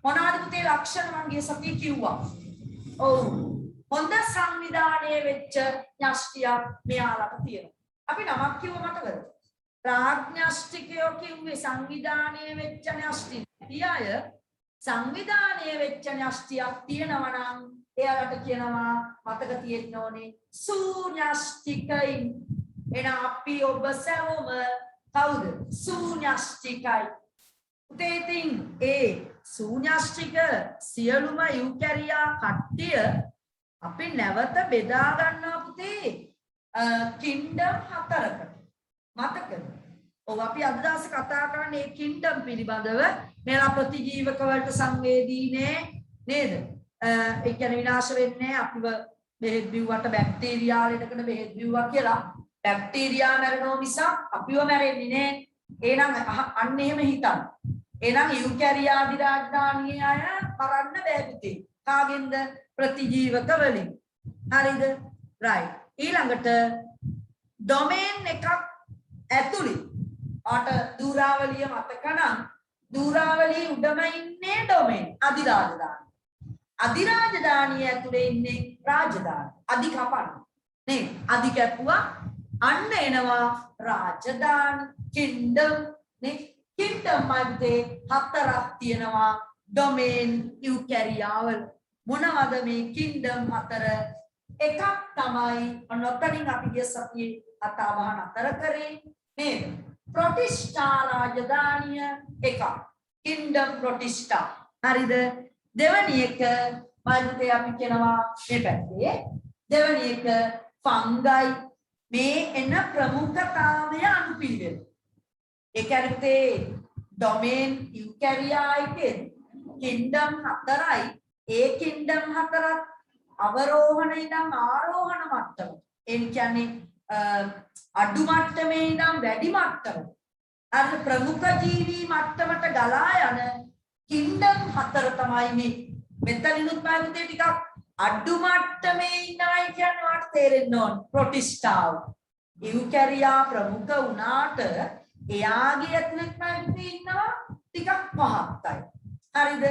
මොනවාද පුතේ ලක්ෂණ මම ගිය සතියේ කිව්වා. ඔව්. හොඳ සංවිධානය වෙච්ච න්‍යෂ්ටියක් මෙයාලට තියෙනවා. අපි නමක් කිව්ව මතකද? ප්‍රඥාෂ්ටිකයෝ කිව්වේ සංවිධානය වෙච්ච න්‍යෂ්ටි. පියාය සංවිධානය වෙච්ච න්‍යෂ්ටියක් තියෙනවා නම් එයාලට කියනවා මතක තියෙන්න ඕනේ සූන්‍යෂ්ටිකයි. එහෙනම් අපි ඔබ සැවොම කවුද? සූන්‍යෂ්ටිකයි. උතේතින් ඒ සූන්‍යෂ්ටික සියලුම යුකැරියා කට්ටිය අපි නැවත බෙදා ගන්නවා පුතේ කින්ඩම් 4කට. මතකද? ඔව් අපි අද දවසේ කතා කරන්නේ මේ කින්ඩම් පිළිබඳව. මේලා ප්‍රතිජීවක වලට සංවේදී නේද? ඒ කියන්නේ විනාශ වෙන්නේ අපිව බෙහෙත් බිව්වට බැක්ටීරියා වලටකට බෙහෙත් බිව්වා කියලා බැක්ටීරියා මැරෙනවා මිසක් අපිව මැරෙන්නේ නෑ. එහෙනම් අන්න එහෙම හිතන්න. එහෙනම් යුකැරියා අධිරාජධානියේ අය මරන්න බෑ පුතේ. කාගෙන්ද? ප්‍රතිජීවක වලින්. හරිද? right. ඊළඟට ඩොමේන් එකක් ඇතුළේ ආට දූරාවලිය මතක නම් දූරාවලිය උඩම ඉන්නේ ඩොමේන් අධිරාජධානිය. අධිරාජධානිය ඇතුලේ ඉන්නේ රාජධානිය. අධි කපන්න. නේ? අධි කැපුවා අන්න එනවා රාජධානි කින්ඩම් නේ? කින්ඩම් මැද්දේ 4ක් තියෙනවා ඩොමේන් යුකැරියා වල. මොනවද මේ කින්ඩම් 4? එකක් තමයි ඔන්නතරින් අපි ගිය සතියේ කතා බහ නතර කරේ නේද? ප්‍රොටිස්ටා රාජධානිය එකක්. කින්ඩම් ප්‍රොටිස්ටා. හරිද? දෙවැනි එක මල්තේ අපි කියනවා මේ පැත්තේ. දෙවැනි එක ෆංගයි. මේ එන ප්‍රමුඛතාවය අනුපිළිවෙල. ඒ කියන්නේ ඩොමේන් යුකැරියා එකේ කින්ඩම් 4යි. ඒ කින්ඩම් 4ත් අවරෝහණ ඉඳන් ආරෝහණ මට්ටම. ඒ කියන්නේ අඩු මට්ටමේ ඉඳන් වැඩි මට්ටම. අර ප්‍රමුඛ ජීවි මට්ටමට ගලා යන කින්ඩම් 4 තමයි මේ. මෙතනිනුත් මානතේ ටිකක් අඩු මට්ටමේ ඉන්නයි කියන්නේ වාට තේරෙන්න ඕන. ප්‍රොටිස්ටාව. යුකැරියා ප්‍රමුඛ වුණාට එයාගේ ඇතුළත් මානතේ ඉන්නවා ටිකක් මහත්තයි. හරිද?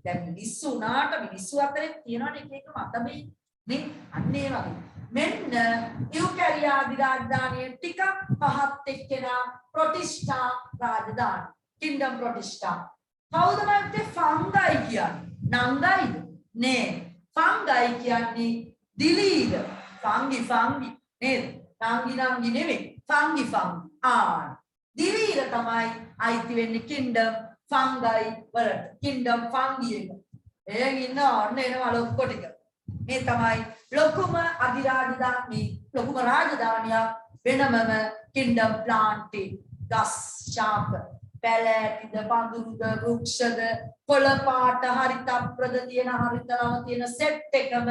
දැන් මිනිස්සු උනාට මිනිස්සු අතරේ තියෙනවනේ එක එක මතමේ නේ අන්න ඒ වගේ මෙන්න යුකැරියා අධිරාජධානිය ටිකක් පහත් එක්කෙනා ප්‍රොටිස්ටා රාජධානි කින්ඩම් ප්‍රොටිස්ටා කවුද මන්ට ෆංගයි කියන්නේ නංගයිද නේ ෆංගයි කියන්නේ දිලීර. ෆංගි නේද? නාංගි නෙමෙයි. ෆංගි දිලීර තමයි අයිති වෙන්නේ කින්ඩම් ෆංගයි වලට. කින්ඩම් ෆංගි එක. එයන් ඉන්න ඔන්න එනවා ලොක්කො ටික. මේ තමයි ලොකුම අධිරාජධානී ලොකුම රාජධානිය වෙනමම කින්ඩම් ප්ලාන්ටේ ගස් ශාක පැලෑටිද පඳුරුද වෘක්ෂද කොළ පාට හරිත අප්‍රද තියෙන හරිතලම තියෙන සෙට් එකම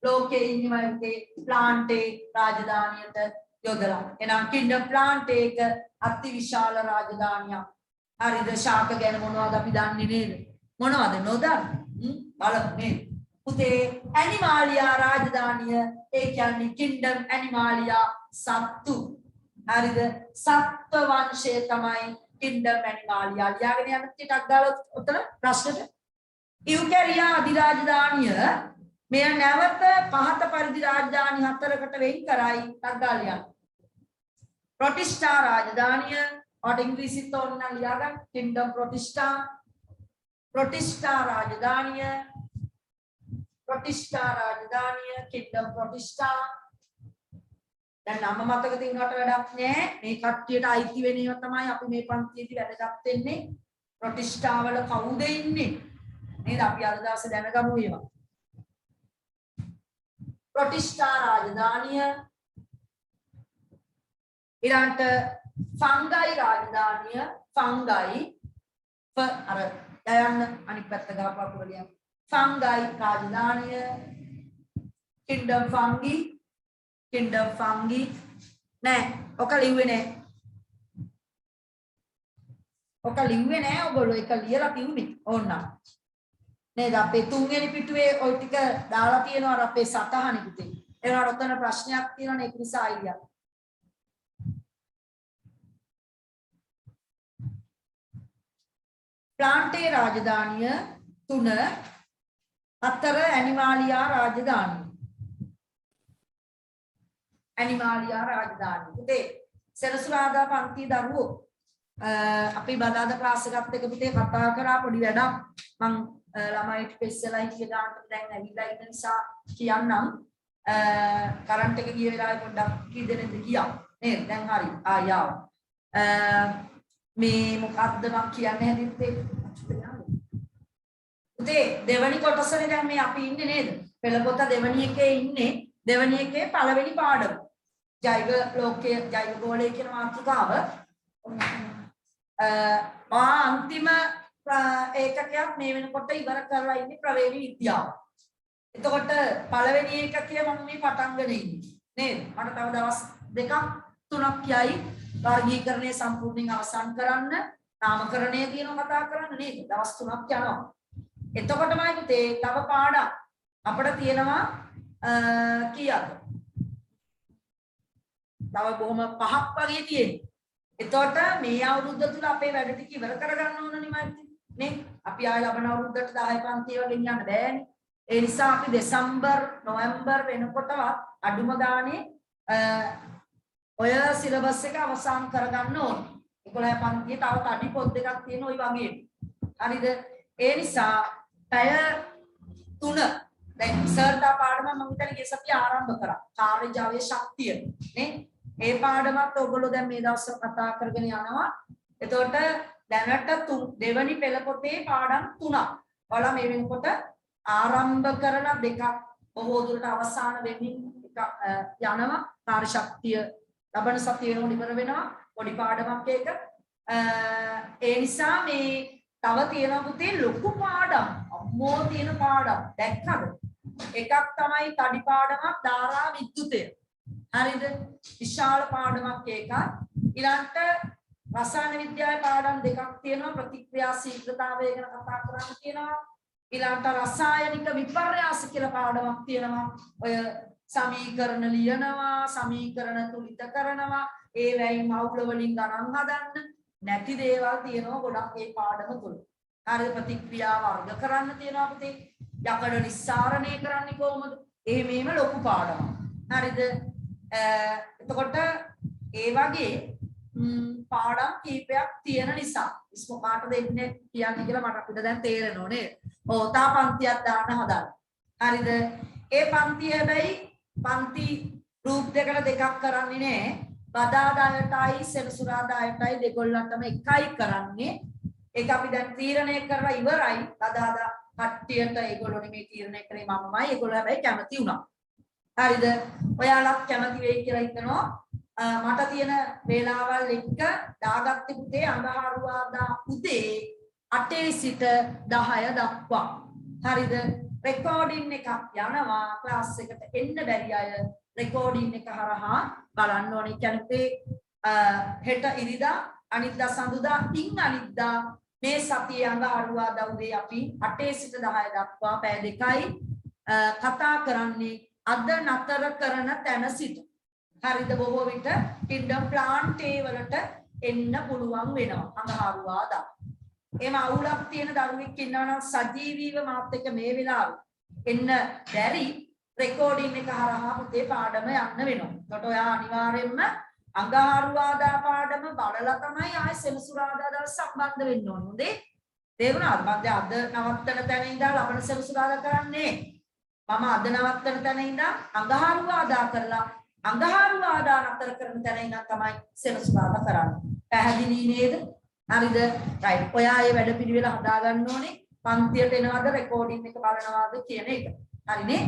ලෝකයේ ඉන්නවගේ ප්ලාන්ටේ රාජධානියට යොදලා. එහෙනම් කින්ඩම් ප්ලාන්ටේ එක අතිවිශාල රාජධානියක්. හරිද? ශාක ගැන මොනවද අපි දන්නේ නේද? මොනවද නොදන්නේ? බලමු නේද? පුතේ ඇනිමාලියා රාජධානිය ඒ කියන්නේ කින්ඩම් ඇනිමාලියා සත්තු. හරිද? සත්ත්ව වංශය තමයි කින්ඩම් ඇනිමාලියා. ලියාගෙන යන්න ටිකක් දාලා උතන ප්‍රශ්නෙට. ඉයුකැරියා අධිරාජධානිය මෙය නැවත පහත පරිදි රාජධානි හතරකට වෙන් කරයි. ටක් දාලා යන්න. ප්‍රොටිස්ටා රාජධානිය ඔට ඉංග්‍රීසිත් ඕන නම් ලියාගන්න. කින්ඩම් ප්‍රොටිස්ටා රාජධානිය කින්ඩම් ප්‍රොටිස්ටා. දැන් නම මතක තියනකට වැඩක් නැහැ. මේ කට්ටියට අයිති වෙන ඒවා තමයි අපි මේ පන්තියේදී වැදගත් වෙන්නේ. ප්‍රොටිස්ටා වල කවුද ඉන්නේ? නේද? අපි අද දවසේ දැනගමු ඒවා. ප්‍රොටිස්ටා රාජධානිය ඊළඟට ෆංගයි රාජධානිය ෆංගයි අර යන්න අනිත් පැත්ත ගහපුවා කොලියක්. ෆංගයි රාජධානිය කින්ඩම් ෆංගි නෑ ඔක ලිව්වේ නෑ ඔයගොල්ලෝ ඒක ලියලා තියුනේ ඕන්න නේද? අපේ තුන්වෙනි පිටුවේ ওই ටික දාලා තියෙනවා අර අපේ සටහනේ පුතේ. ඒ වුණාට ඔතන ප්‍රශ්නයක් තියෙනවනේ ඒක නිසා අයියා. ප්ලාන්ටේ රාජධානිය 3 4 ඇනිමාලියා රාජධානිය. පුතේ සෙනසුරාදා පන්ති දරුවෝ අපි බදාදා ක්ලාස් එකත් එක්ක පුතේ කතා කරා පොඩි වැඩක් මම ළමයිට පෙස්සලා හිටිය දාන්න දැන් ඇවිල්ලා ඉන්න නිසා කියන්නම්. කරන්ට් එක ගිය වෙලාවේ පොඩ්ඩක් කී දෙනෙක්ද ගියා නේද? දැන් හරි ආයාව. මේ මොකද්ද මම කියන්න හැදිත්තේ? පුතේ දෙවනි කොටසනේ දැන් මේ අපි ඉන්නේ නේද? පෙළපොත දෙවනි එකේ ඉන්නේ. දෙවනි එකේ පළවෙනි පාඩම. ජෛව ලෝකයේ ජෛව ගෝලය කියන මාතෘකාව. අන්තිම ඒකකයක් මේ වෙනකොට ඉවර කරලා ඉන්නේ ප්‍රවේණි විද්‍යාව. එතකොට පළවෙනි ඒකකය මම මේ පටන් ගන්න ඉන්නේ නේද? මට තව දවස් 2ක් 3ක් යයි වර්ගීකරණය සම්පූර්ණයෙන් අවසන් කරන්න. නාමකරණය කියනවා කතා කරන්න නේද? දවස් 3ක් යනවා. එතකොටමයි පුතේ තව පාඩම් අපිට තියෙනවා කීයද? තව බොහොම 5ක් වගේ තියෙනවා. එතකොට මේ අවුරුද්ද තුල අපේ වැඩ ටික ඉවර කරගන්න ඕනනේ මයිත් නේ. අපි ආය ලබන අවුරුද්දට 10 පන්ති වගේ ගෙනියන්න බෑනේ. ඒ නිසා අපි දෙසැම්බර් නොවැම්බර් වෙනකොටවත් අඩුම ගානේ ඔය සිලබස් එක අවසන් කරගන්න ඕනේ. 11 පන්තියේ තව තඩි පොත් දෙකක් තියෙන ওই වගේ. හරිද? ඒ නිසා පැය 3 දැන් සර්තා පාඩම මම හිතන්නේ ගිය සතිය ආරම්භ කරා. කාර්යජාලයේ ශක්තිය නේ. ඒ පාඩමත් ඔයගොල්ලෝ දැන් මේ දවස්වල කතා කරගෙන යනවා. එතකොට දැනට දෙවනි පෙළ පොතේ පාඩම් 3ක්. ඔයාලා මේ වෙනකොට ආරම්භ කරන දෙකක් බොහෝ දුරට අවසාන වෙමින් යනවා. කාර්ය ශක්තිය ලබන සතිය වෙනකොට ඉවර වෙනවා. පොඩි පාඩමක් ඒක. ඒ නිසා මේ තව තියෙන පුතේ ලොකු පාඩම් අම්මෝ තියෙන පාඩම් දැක්කද? එකක් තමයි තඩි පාඩමක් ධාරා විද්‍යුතය. හරිද? විශාල පාඩමක් ඒක. ඊළඟට රසායන විද්‍යාවේ පාඩම් දෙකක් තියෙනවා. ප්‍රතික්‍රියා ශීඝ්‍රතාවය ගැන කතා කරන්න තියෙනවා. ඊළඟට රසායනික විපර්යාස කියලා පාඩමක් තියෙනවා. ඔය සමීකරණ ලියනවා, සමීකරණ තුලිත කරනවා, ඒ වයින් මවුල වලින් ගණන් හදන්න නැති දේවල් තියෙනවා ගොඩක් මේ පාඩම තුල. හරිද? ප්‍රතික්‍රියා වර්ග කරන්න තියෙනවා පුතේ. යකඩ නිස්සාරණය කරන්නේ කොහොමද? එහෙමම ලොකු පාඩමක්. හරිද? එතකොට ඒ වගේ පාඩම් කීපයක් තියෙන නිසා ඉස්මොකාට දෙන්නේ කියන්නේ කියලා මට අපිට දැන් තේරෙනව නේද? ඔව් තාපන්තියක් දාන්න හදන්න. හරිද? ඒ පන්ති හැබැයි පන්ති ගෲප් දෙකට දෙකක් කරන්නේ නෑ. බදාදායටයි සෙනසුරාදායටයි දෙගොල්ලන්ටම එකයි කරන්නේ. ඒක අපි දැන් තීරණය කරලා ඉවරයි. බදාදා කට්ටියට ඒගොල්ලෝ නෙමෙයි තීරණය කරේ මමමයි. ඒගොල්ලෝ හැබැයි කැමති වුණා. හරිද? ඔයාලත් කැමති වෙයි කියලා හිතනවා. මට තියෙන වේලාවල් එක්ක දාගත්තේ පුතේ අඟහරුවාදා උදේ 8 සිට 10 දක්වා. හරිද? රෙකෝඩින් එකක් යනවා. ක්ලාස් එකට එන්න බැරි අය රෙකෝඩින් එක හරහා බලන්න ඕනේ. කියන්නේ හෙට ඉරිදා අනිද්දා සඳුදා ඉන් අනිද්දා මේ සතියේ අඟහරුවාදා උදේ අපි 8 සිට 10 දක්වා පැය දෙකයි කතා කරන්නේ අද නතර කරන තැන සිට. හරිද? බොහෝ විට කින්ඩම් ප්ලාන්ට් වලට එන්න පුළුවන් වෙනවා අඟහරුවාදා. එහෙම අවුලක් තියෙන දරුවෙක් ඉන්නවා නම් සජීවීව මාත් එක්ක මේ වෙලාවේ එන්න බැරි රෙකෝඩින් එක හරහා පුතේ පාඩම යන්න වෙනවා. ඒකට ඔයා අනිවාර්යයෙන්ම අඟහරුවාදා පාඩම බලලා තමයි ආයෙ සෙනසුරාදා දවස් සම්බන්ධ වෙන්න ඕනේ. හොඳේ? තේරුණාද? මම දැන් අද නවත්තන තැන ඉඳලා ලබන සෙනසුරාදා කරන්නේ. මම අද නවත්තන තැන ඉඳලා අඟහරුවාදා කරලා අඟහරුවාදා නතර කරන තැන ඉඳන් තමයි සෙනසුරාදා කරන්නේ. පැහැදිලි නේද? හරිද? රයිට්. ඔයා මේ වැඩ පිළිවෙල හදා ගන්න ඕනේ. පන්තියට එනවද රෙකෝඩින් එක බලනවාද කියන එක. හරිනේ?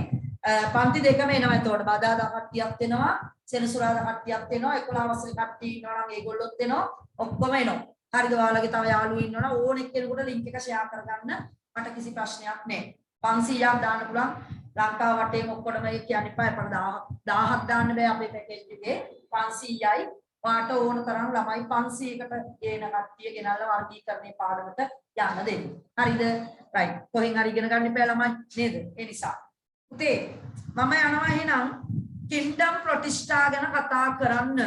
පන්ති දෙකම එනවා. එතකොට බදාදා කට්ටියක් එනවා, සෙනසුරාදා කට්ටියක් එනවා, 11 වසරේ කට්ටිය ඉන්නවා නම් ඒගොල්ලොත් එනවා. ඔක්කොම එනවා. හරිද? ඔයාලගේ තව යාළුවෝ ඉන්නවා නම් ඕන එක්කෙනෙකුට ලින්ක් එක ෂෙයා කරගන්න. මට කිසි ප්‍රශ්නයක් නැහැ. 500ක් දාන්න පුළුවන්. ලංකාව වටේම ඔක්කොටම ඒ කියන්න එපා. අපර 1000ක් දාන්න බෑ අපේ පැකේජ් එකේ. 500යි. ඔයාට ඕන තරම් ළමයි 500කට ගේන කට්ටිය ගෙනල්ලා වර්ගීකරණයේ පාඩමට යන්න දෙන්න. හරිද? රයිට්. කොහෙන් හරි ඉගෙන ගන්න එපා ළමයි නේද? ඒ නිසා. පුතේ මම යනවා එහෙනම් කින්ඩම් ප්‍රතිෂ්ඨා ගැන කතා කරන්න.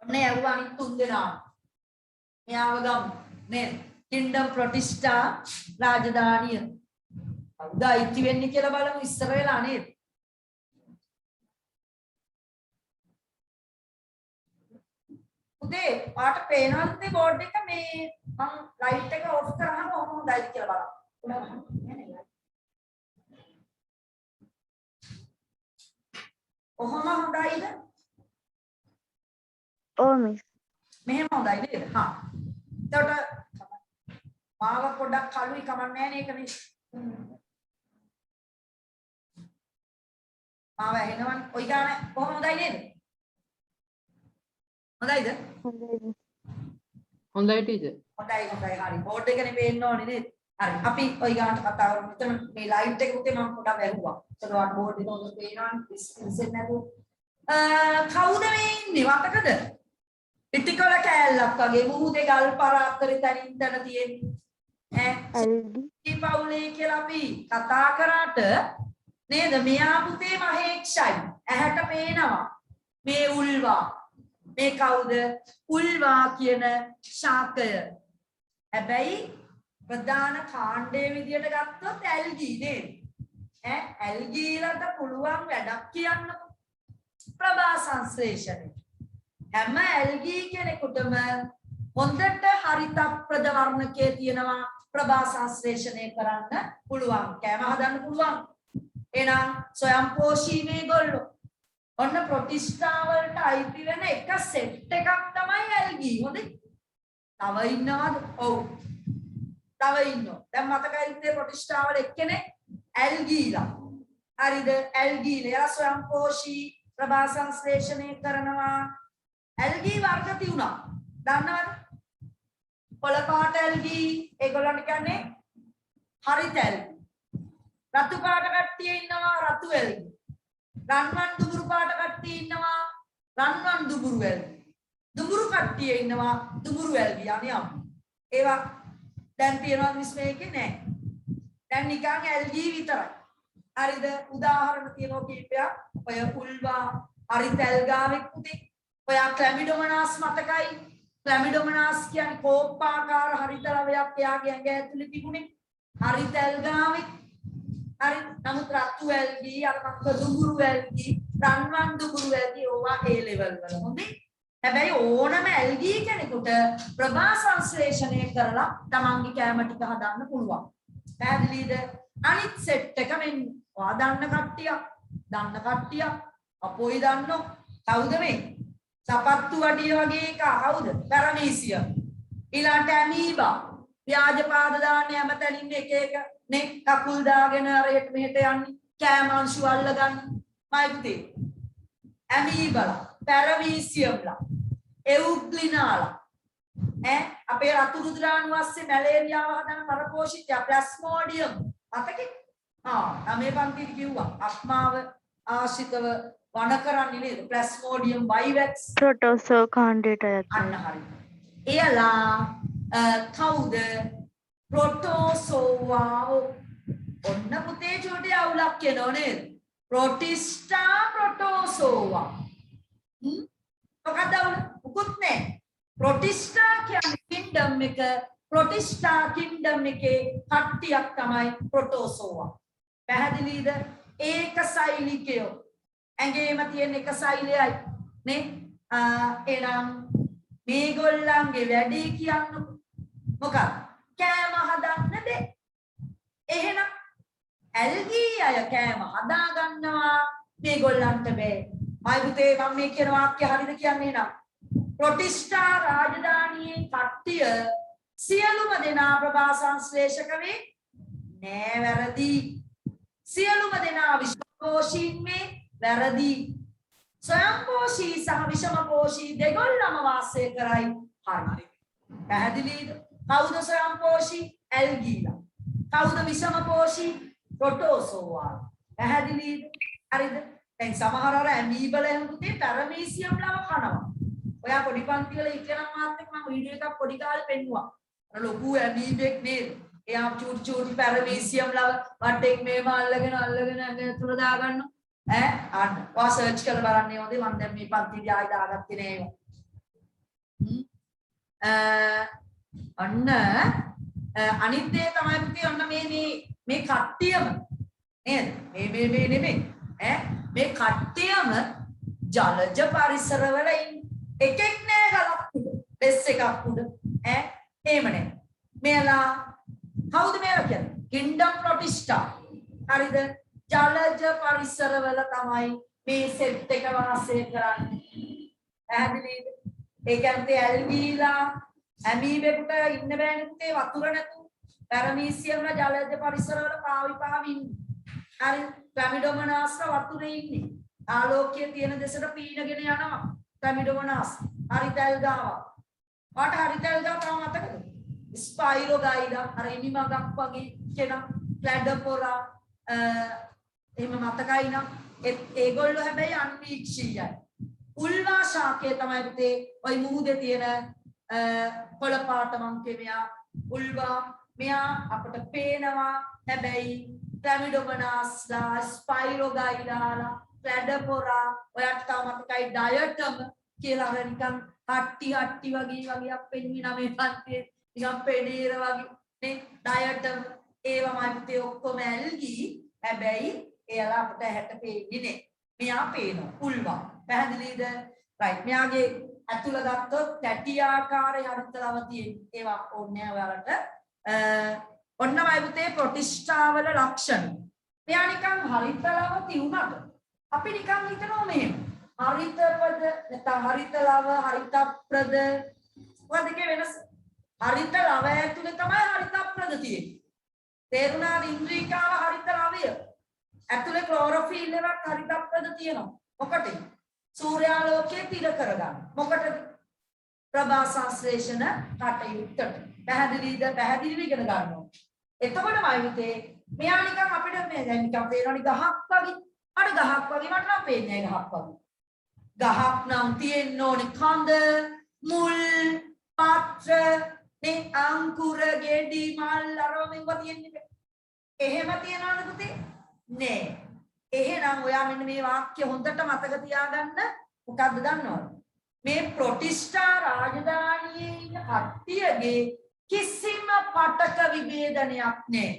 ඔන්න යවුවා අනිත් තුන් දෙනා. මෙයාව ගමු නේද? කින්ඩම් ප්‍රතිෂ්ඨා රාජධානිය. කවුද අයිති වෙන්නේ කියලා බලමු ඉස්සර වෙලා නේද? පුතේ පාට පේනවද මේ බෝඩ් එක මේ මම ලයිට් එක ඔෆ් කරාම කොහොම හොඳයිද කියලා බලන්න. කොහොම හොඳයිද? ඔව් මිස්. මෙහෙම හොඳයි නේද? හා. එතකොට මාව පොඩ්ඩක් කළුයි කමන්නේ නැහැ නේ ඒක මේ. මාව ඇහෙනවනේ. ඔයි ගාන කොහොම හොඳයි නේද? හොඳයිද? හොඳයි. හොඳයි ටීචර්. හොඳයි හරි. බෝඩ් එකනේ පේන්න ඕනේ නේද? හරි. අපි ඔයි ගානට කතා කරමු. මෙතන මේ ලයිට් එක උතේ මම පොඩ්ඩක් වැහුවා. ඒකට බෝඩ් එක හොඳට පේනවනේ. ඉස්සෙන් නැතුව. කවුද මේ ඉන්නේ? වතකද? පිටිකොල කෑල්ලක් වගේ මුහුදේ ගල් පාර අතරේ තනින් තන තියෙන්නේ. ඈ පවුලේ කියලා අපි කතා කරාට නේද? මෙයා පුතේ මහේක්ෂයි. ඇහැට පේනවා. මේ උල්වා. මේ කවුද? උල්වා කියන ශාකය. හැබැයි ප්‍රධාන කාණ්ඩයේ විදියට ගත්තොත් ඇල්ගී නේද? ඇල්ගීලට පුළුවන් වැඩක් කියන්නකො. ප්‍රභා සංශ්ලේෂණය. හැම ඇල්ගී කෙනෙකුටම හොඳට හරිත ප්‍රද වර්ණකයේ තියෙනවා ප්‍රභා සංශ්ලේෂණය කරන්න පුළුවන්. කැම හදන්න පුළුවන්. එහෙනම් ස්වයංපෝෂී මේගොල්ලෝ. ඔන්න ප්‍රතිෂ්ඨා වලට අයිති වෙන එක සෙට් එකක් තමයි ඇල්ගී. හොඳයි. තව ඉන්නවද? ඔව්. තව ඉන්නවා. දැන් මතකයිද ප්‍රතිෂ්ඨා වල එක්කෙනෙක් ඇල්ගීලා. හරිද? ඇල්ගීලා ස්වයංපෝෂී ප්‍රභා සංශ්ලේෂණය කරනවා. ඇල්ගී වර්ග තියුණා. දන්නවද? කොළ පාට ඇල්ගී ඒගොල්ලන්ට කියන්නේ හරිත ඇල්ගී. රතු පාට කට්ටිය ඉන්නවා රතු ඇල්ගී. රන්වන් දුඹුරු පාට කට්ටිය ඉන්නවා රන්වන් දුඹුරු ඇල්ගී. දුඹුරු කට්ටිය ඉන්නවා දුඹුරු ඇල්ගී. අනේ අම්මා. ඒවා දැන් තියනවා මිස් මේකේ නෑ. දැන් නිකන් ඇල්ගී විතරයි. හරිද? උදාහරණ තියෙනවා කීපයක්. ඔය උල්වා හරිත ඇල්ගාවෙක් පුතේ. ඔයා ක්ලැමිඩොමනාස් මතකයි? ක්ලැමිඩොමනාස් කියන්නේ කෝප්පාකාර හරිත ලවයක් එයාගේ ඇඟ ඇතුලේ තිබුණේ. හරිත ඇල්ගාවෙක්. හරි. නමුත් රතු ඇල්ගී අර මක්ක දුඹුරු ඇල්ගී රන්වන් දුඹුරු ඇල්ගී ඕවා ඒ ලෙවල් වල. හොඳයි. හැබැයි ඕනම ඇල්ගී කෙනෙකුට ප්‍රභා සංශ්ලේෂණය කරලා තමන්ගේ කැම ටික හදන්න පුළුවන්. පැහැදිලිද? අනිත් සෙට් එක මෙන්න. ඔයා දන්න කට්ටිය අපොයි දන්නෝ. කවුද මේ? සපත්තු වඩිය වගේ එක කවුද? පැරමීසියම්. ඊළාට ඇමීබා. ව්‍යාජ පාද දාන්නේ හැමතැනින්ම එක එක නේ කකුල් දාගෙන අරයට මෙහෙට යන්නේ. කෑම අංශු අල්ලගන්න. මයික්ටි. ඇමීබලා, පැරමීසියම්ලා, එවුග්ලිනාලා. අපේ රතු රුධිරාණු වස්සේ මැලේරියාව හදන පරපෝෂිතය ප්ලාස්මෝඩියම් මතකේ? මේ පන්තියේ කිව්වා අක්මාව ආශ්‍රිතව වණ කරන්නේ නේද? ප්ලාස්මෝඩියම් බයිවැක්ස් ප්‍රොටෝසෝ කාණ්ඩයට අන්න හරි. එයලා කවුද? ප්‍රොටෝසෝවා. ඔන්න පුතේ චෝටි අවුලක් කියනෝ නේද? ප්‍රොටිස්ටා ප්‍රොටෝසෝවා. මොකක්ද අවුල? මුකුත් නැහැ. ප්‍රොටිස්ටා කියන්නේ කින්ඩම් එක. ප්‍රොටිස්ටා කින්ඩම් එකේ කට්ටියක් තමයි ප්‍රොටෝසෝවා. පැහැදිලිද? ඒක සෛලිකයෝ. ඇඟේම තියෙන එක සෛලයයි නේ. එනම් මේගොල්ලන්ගේ වැඩේ කියන්නකො. මොකක්ද? කෑම හදන්න දෙ. එහෙනම් ඇල්ගී අය කෑම හදා ගන්නවා මේගොල්ලන්ට බෑ. මයි පුතේ මම මේ කියන වාක්‍ය හරිද කියන්නේ නේද? ප්‍රොටිස්ටා රාජධානියේ කට්ටිය සියලුම දෙනා ප්‍රභා සංශ්ලේෂක වේ නෑ වැරදි. සියලුම දෙනා විෂමපෝෂීන් මේ වැරදි. ස්වයංපෝෂී සහ විෂමපෝෂී දෙගොල්ලම වාසය කරයි. හරි. පැහැදිලිද? කවුද ස්වයංපෝෂී? ඇල්ගීලා. කවුද විෂමපෝෂී? ප්‍රොටෝසෝවා. පැහැදිලිද? හරිද? දැන් සමහර අර ඇමීබල එහෙම පුතේ පැරමීසියම් ලව කනවා. ඔයා පොඩි පන්ති වල ඉගෙනම මාත් එක්ක මම වීඩියෝ එකක් පොඩි කාලේ පෙන්නුවා. අර ලොකු ඇමීබෙක් නේද? එයා චූටි පැරමීසියම් ලව වටෙක් මේම අල්ලගෙන ඇඟ තුල දාගන්නවා. අන්න ඔයා සර්ච් කරලා බලන්න ඕනේ. මම දැන් මේ පන්තිදී ආයි දාගත්තේ නෑ ඒවා. අන්න අනිත් දේ තමයි පුතේ ඔන්න මේ කට්ටියම නේද? මේ නෙමෙයි. මේ කට්ටියම ජලජ පරිසරවල ඉන්නේ. එකෙක් නෑ ගලක් උඩ. බෙස් එකක් උඩ. එහෙම නෑ. මෙලා කවුද මේවා කියන්නේ? කින්ඩම් ප්‍රොටිස්ටා. හරිද? ජලජ පරිසරවල තමයි මේ සෙට් එක වාසය කරන්නේ. පැහැදිලිද? ඒ කියන්නේ ඇල්ගීලා ඇමීබෙකුට ඉන්න බෑනේ පුතේ වතුර නැතුව. පැරමීසියම්ල ජලජ පරිසරවල පාවි ඉන්නේ. හරි. ක්ලැමිඩෝමනාස්ලා වතුරේ ඉන්නේ. ආලෝකයේ තියෙන දෙසට පීනගෙන යනවා. ක්ලැමිඩෝමනාස් හරිතල් ගාවා. වට හරිතල් ගාව තව මතකද? ස්පයිරෝගයිඩා අර ඉනිමගක් වගේ කෙනා ක්ලැඩපොරා එහෙම මතකයි නම් ඒගොල්ලෝ හැබැයි අන්වීක්ෂීයයි. උල්වා ශාකය තමයි පුතේ ওই මුහුදේ තියෙන කොළ පාට මංකේ මෙයා උල්වා මෙයා අපට පේනවා හැබැයි ක්ලැමිඩෝමනාස්ලා ස්පයිරෝගයිඩාලා ක්ලැඩපොරා ඔයාට තව මතකයි ඩයටම් කියලා අර නිකන් හට්ටි වගේ අපෙන්නේ නම් මේ පන්තියේ නිකන් පෙනීර වගේ නේ ඩයටම් ඒවමයි පුතේ ඔක්කොම ඇල්ගී හැබැයි එයාලා අපිට හැට පේන්නේ නේ. මෙයා පේනවා උල්වා. පැහැදිලිද? රයිට්. මෙයාගේ ඇතුළ ගත්තොත් තැටි ආකාරයේ හරිතලව තියෙන ඒවා ඕනේ ඔයාලට. ඔන්නමයි පුතේ ප්‍රොටිස්ටා වල ලක්ෂණ. මෙයා නිකන් හරිතලව තියුණාට අපි නිකන් හිතනවා මෙහෙම. හරිතපද නැත්නම් හරිතලව හරිතප්‍රද ඔය දෙකේ වෙනස. හරිතලව ඇතුලේ තමයි හරිතප්‍රද තියෙන්නේ. තේරුණාද? ඉන්ද්‍රිකාව හරිතලවය. ඇතුලේ ක්ලෝරොෆිල් එකක් හරිතප්‍රද තියෙනවා. මොකටද? සූර්යාලෝකයේ තිර කරගන්න. මොකටද? ප්‍රභා සංශ්ලේෂණ කටයුත්තට. පැහැදිලිද? පැහැදිලිව ඉගෙන ගන්න ඕනේ. එතකොටමයි පුතේ මෙයා නිකන් අපිට මේ දැන් නිකන් පේනවනේ ගහක් වගේ. අර ගහක් වගේ මට නම් පේන්නේ ගහක් වගේ. ගහක් නම් තියෙන්න ඕනේ කඳ, මුල්, පත්‍ර, නේ අංකුර, ගෙඩි, මල් අරෝමෙන් තියෙන්නේ. එහෙම තියනවද පුතේ? නෑ. එහෙනම් ඔයා මෙන්න මේ වාක්‍ය හොඳට මතක තියාගන්න. මොකක්ද දන්නවද? මේ ප්‍රොටිස්ටා රාජධානියේ ඉන්න කට්ටියගේ කිසිම පටක විභේදනයක් නෑ.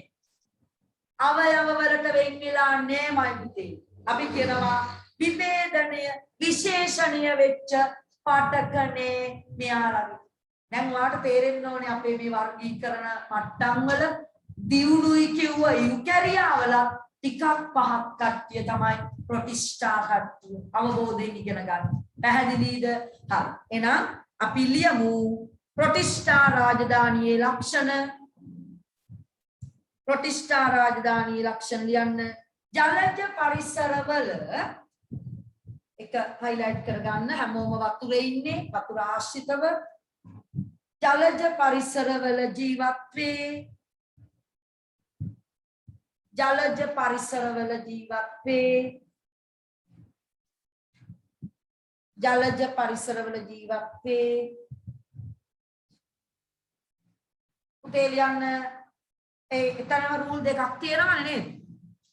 අවයව වලට වෙන් වෙලා නෑමයි පුතේ. අපි කියනවා විභේදනය විශේෂණීය වෙච්ච පටකනේ මෙයාලගේ. දැන් ඔයාලට තේරෙන්න ඕනේ අපේ මේ වර්ගීකරණ මට්ටම් වල දියුණුයි කිව්ව යුකැරියාවල ටිකක් පහක් කට්ටිය තමයි ප්‍රතිෂ්ඨා කට්ටිය අවබෝධයෙන් ඉගෙන ගන්න. පැහැදිලිද? හරි. එහෙනම් අපි ලියමු ප්‍රතිෂ්ඨා රාජධානියේ ලක්ෂණ. ප්‍රතිෂ්ඨා රාජධානියේ ලක්ෂණ ලියන්න. ජලජ පරිසරවල එක highlight කරගන්න. හැමෝම වතුරේ ඉන්නේ, වතුර ආශ්‍රිතව ජලජ පරිසරවල ජීවත් වේ. ජලජ පරිසරවල ජීවත් වේ. ජලජ පරිසරවල ජීවත් වේ. උතේ ලියන්න. එතනම රූල් දෙකක් තියෙනවනේ නේද?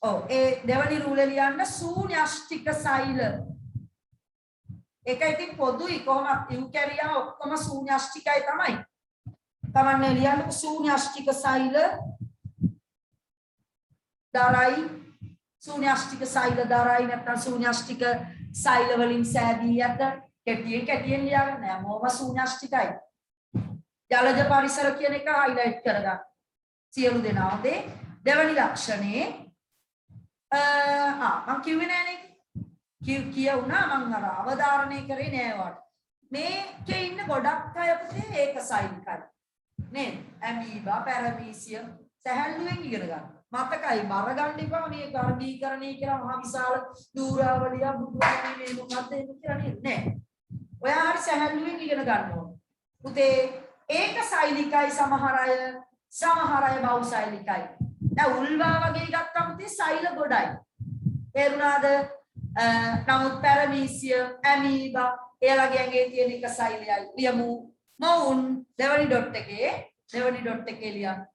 ඔව්. ඒ දෙවනි රූලේ ලියන්න ශූන්‍යෂ්ටික සෛල. ඒක ඉතින් පොදුයි කොහොමත් යුකැරියා ඔක්කොම ශූන්‍යෂ්ටිකයි තමයි. තමන්නේ ලියන්න ශූන්‍යෂ්ටික සෛල දරයි. ශූන්‍යෂ්ටික සෛල දරයි නැත්නම් ශූන්‍යෂ්ටික සෛල වලින් සෑදී ඇත. කෙටියෙන් ලියන්න නෑ. මොම ශූන්‍යෂ්ටිකයි. ජලජ පරිසර කියන එක highlight කරගන්න. සියලු දෙනාගේ දෙවනි ලක්ෂණේ මම කිව්වේ නෑනේ. කියුණා මම අර අවධාරණය කරේ නෑ වට. මේකේ ඉන්න ගොඩක් අය පුතේ ඒක සෛලිකයි. නේද? ඇමීබා, පැරමීසියම් සැහැල්ලුවෙන් ඉගෙන ගන්න. මතකයි බර ගන්න එපා මේ වර්ගීකරණය කියලා මහා විශාල දූරාවලිය බුදුහාමී මේ මොකද්ද ඒක කියලා නෑ. ඔයා හරි සැහැල්ලුවෙන් ඉගෙන ගන්න ඕන. පුතේ ඒක සෛලිකයි සමහර අය බහුසෛලිකයි. දැන් උල්වා වගේ ගත්තම පුතේ සෛල ගොඩයි. තේරුණාද? නමුත් පැරමීසියම්, ඇමීබා එයාලගේ ඇඟේ තියෙන එක සෛලයයි. ලියමු. මොවුන් දෙවනි ඩොට් එකේ ලියන්න.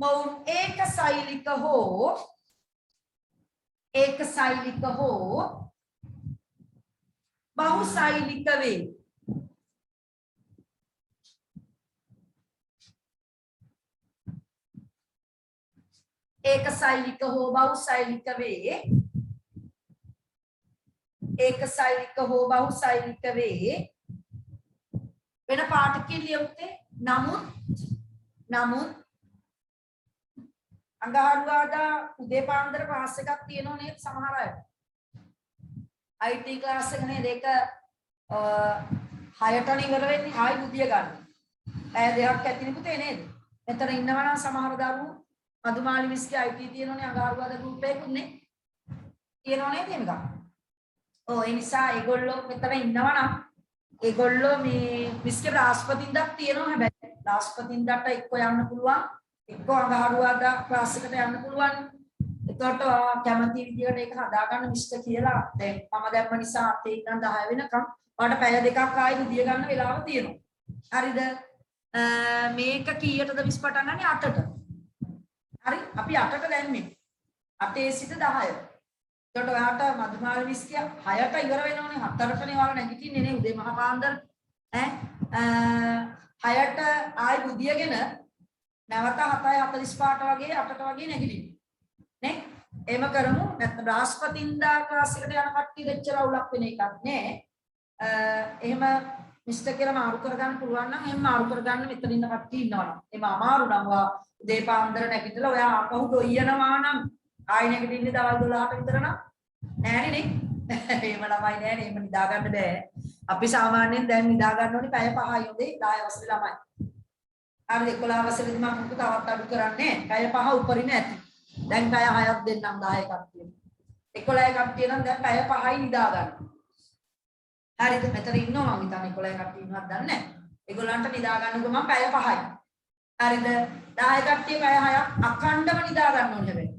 මොවුන් ඒක සෛලික හෝ බහුසෛලික වේ. ඒක සෛලික හෝ බහුසෛලික වේ. ඒක සෛලික හෝ බහුසෛලික වේ. වෙන පාඨකෙ ලියුත්තේ නමුත් අඟහරුවාදා උදේ පාන්දර ක්ලාස් එකක් තියෙනව නේද සමහර අය IT ක්ලාස් එක නේද ඒක 6ට ඉවර වෙන්නේ ආයි බුදිය ගන්න. ඇය දෙකක් ඇතිනේ පුතේ නේද? මෙතන ඉන්නවා නම් සමහර දරුවෝ මදුමාලි මිස්ගේ IT තියෙනවනේ අඟහරුවාදා ගෲප් එකකුනේ. තියෙනව නේද මේක? ඔව් ඒ නිසා ඒගොල්ලෝ මෙතන ඉන්නවා නම් ඒගොල්ලෝ මේ මිස්ගේ බ්‍රහස්පතින්දක් තියෙනවා හැබැයි බ්‍රහස්පතින්දට එක්ක යන්න පුළුවන්. එක්ක අඟහරුවාදා ක්ලාස් එකට යන්න පුළුවන්. එතකොට කැමති විදියට ඒක හදාගන්න මිස්ටර් කියලා දැන් මම දැම්ම නිසා 8 ඉඳන් 10 වෙනකම් ඔයාලට පැය දෙකක් ආයෙ දිය ගන්න වෙලාව තියෙනවා. හරිද? මේක කීයටද මිස් පටන් ගන්නේ 8ට. හරි? අපි 8ට දැම්මේ. 8 සිට 10. එතකොට ඔයාට මදුමාල මිස් කිය 6ට ඉවර වෙනවනේ 4ටනේ ඔයාලා නැගිටින්නේ නේ උදේ මහා පාන්දර. 6ට ආයෙ බුදියගෙන නැවත 7:45ට වගේ 8ට වගේ නැගිටින්න. නේ? එහෙම කරමු. නැත්නම් බ්‍රහස්පතින්දා ක්ලාස් එකට යන කට්ටිය දෙච්චර අවුලක් වෙන එකක් නෑ. එහෙම මිස්ටර් කියලා මාරු කරගන්න පුළුවන් නම් එහෙම මාරු කරගන්න මෙතන ඉන්න කට්ටිය ඉන්නවනම්. එහෙම අමාරු නම් උදේ පාන්දර නැගිටලා ඔයා ආපහු ගොයියනවා නම් ආයෙ නැගිටින්නේ දවල් 12ට විතර නම් නෑනේ නේ. එහෙම ළමයි නෑනේ. එහෙම නිදා ගන්න බෑ. අපි සාමාන්‍යයෙන් දැන් නිදා ගන්න ඕනේ පැය 5යි හොඳේ 10 වසරේ ළමයි. හරි 11 වසරේදී මම මුක තවත් අඩු කරන්නේ පැය 5 උඩරිම ඇති. දැන් පැය 6ක් දෙන්නම් 10 කට්ටිය. 11 කට්ටිය නම් දැන් පැය 5යි නිදා ගන්න. හරිද? මෙතන ඉන්නවා මම හිතන්නේ 11 කට්ටිය ඉන්නවද දන්නේ නැහැ. ඒගොල්ලන්ට නිදා ගන්නකො මම පැය 5යි. හරිද? 10 කට්ටිය පැය 6ක් අඛණ්ඩව නිදා ගන්න ඕනේ හැබැයි.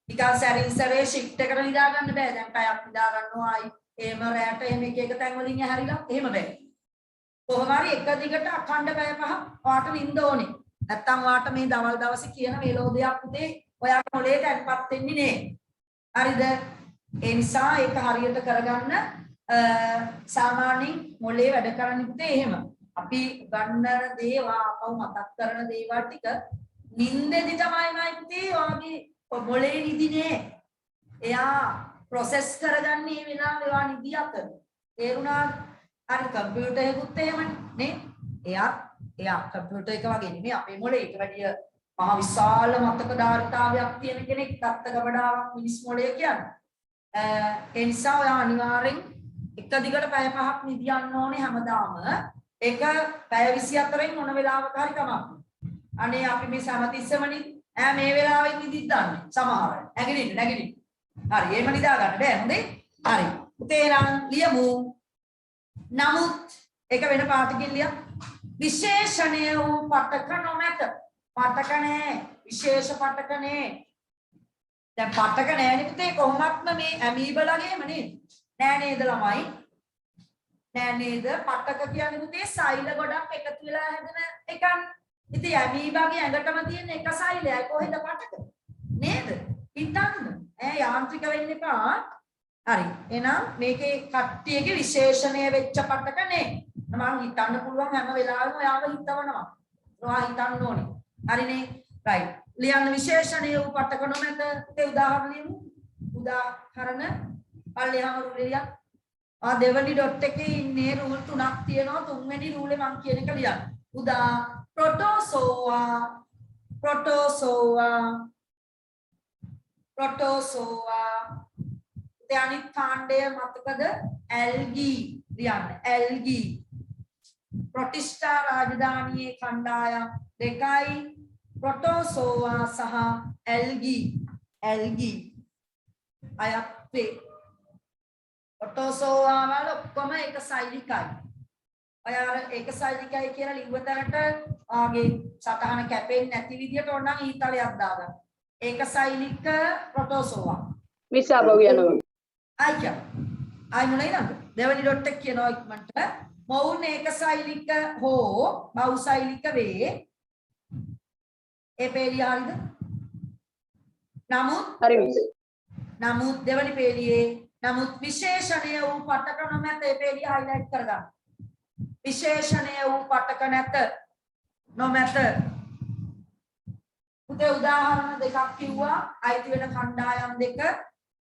නිකන් සැරින් සැරේ ෂිෆ්ට් එකට නිදා ගන්න බෑ. දැන් පැයක් නිදා ගන්නවා ආයි එහෙම රැට එහෙම එක තැන් වලින් ඇහැරිලා එහෙම බෑ. කොහොම හරි එක දිගට අඛණ්ඩ පැය 5ක් වාට නිින්ද ඕනේ. නැත්තම් වාට මේ දවල් දවසේ කියන වේලෝදයක් උදේ ඔයාගේ මොලේ තැන්පත් වෙන්නේ නේ. හරිද? ඒ නිසා ඒක හරියට කරගන්න සාමාන්‍යයෙන් මොලේ වැඩ කරන්නේ පුතේ එහෙම. අපි ගන්නන දේවා අපව මතක් කරන දේවල් ටික නිින්දෙදි තමයි පුතේ වාගේ මොලේ නිදිනේ. එයා ප්‍රොසෙස් කරගන්නේ මේ වෙලාවේ වා නිදි අතර. තේරුණාද? හරි කම්පියුටර් එකකුත් එහෙමනේ නේ. එයා කම්පියුටර් එක වගේ නෙමෙයි අපේ මොලේ ඊට වැඩිය මහා විශාල මතක ධාරිතාවයක් තියෙන කෙනෙක් තත්ත ගබඩාවක් මිනිස් මොළය කියන්නේ. ඒ නිසා ඔයා අනිවාර්යෙන් එක දිගට පැය 5ක් නිදියන්න ඕනේ හැමදාම. ඒක පැය 24න් මොන වෙලාවක හරි කමක්. අනේ අපි මේ සමතිස්සමනේ ඈ මේ වෙලාවෙත් නිදිත් දාන්නේ. සමහර අය. නැගිටින්න. හරි එහෙම නිදා ගන්න බෑ හොඳේ. හරි. උතේ නම් ලියමු. නමුත් ඒක වෙන පාටකින් ලියන්න. විශේෂණය වූ පටක නොමැත. පටක නෑ. විශේෂ පටක නෑ. දැන් පටක නෑනේ පුතේ කොහොමත්ම මේ ඇමීබලගේම නේද? නෑ නේද ළමයි? නෑ නේද? පටක කියන්නේ පුතේ සෛල ගොඩක් එකතු වෙලා හැදෙන එකක්. ඉතින් ඇමීබාගේ ඇඟටම තියෙන එක සෛලයයි කොහෙද පටක? නේද? හිතන්න. යාන්ත්‍රික වෙන්න එපා. හරි. එහෙනම් මේකේ කට්ටියගේ විශේෂණය වෙච්ච පටක නේ. මම හිතන්න පුළුවන් හැම වෙලාවෙම ඔයාව හිතවනවා. ඔයා හිතන්න ඕනේ. හරිනේ. right. ලියන්න විශේෂණය වූ පටක නොමැත. ඒ උදාහරණ ලියමු. උදාහරණ පල්ලෙහාම රූල් ලියන්න. දෙවනි ඩොට් එකේ ඉන්නේ රූල් 3ක් තියෙනවා. තුන්වෙනි රූලේ මම කියන එක ලියන්න. ප්‍රොටෝසෝවා අනිත් කාණ්ඩය මතකද? ඇල්ගී ලියන්න. ඇල්ගී ප්‍රොටිස්ටා රාජධානියේ කණ්ඩායම් දෙකයි ප්‍රොටෝසෝවා සහ ඇල්ගී අයත් වේ. ප්‍රොටෝසෝවා වල ඔක්කොම එක සෛලිකයි. ඔය අර එක සෛලිකයි කියලා ලිව්වතරට ආගේ සටහන කැපෙන්නේ නැති විදියට ඕනනම් ඊතලයක් දාගන්න. ඒක සෛලික ප්‍රොටෝසෝවා. මිස් ආපහු යනවා. ආයි මොනයි නේද? දෙවනි ඩොට් එක කියනවා ඉක්මනට. මොවුන් ඒකසෛලික හෝ බහුසෛලික වේ. ඒ පේලිය හරිද? නමුත් දෙවනි පේලියේ නමුත් විශේෂණය වූ පටක නොමැත. ඒ පේලිය highlight කරගන්න. විශේෂණය වූ පටක නොමැත. උදේ උදාහරණ දෙකක් කිව්වා. අයිති වෙන කණ්ඩායම් දෙක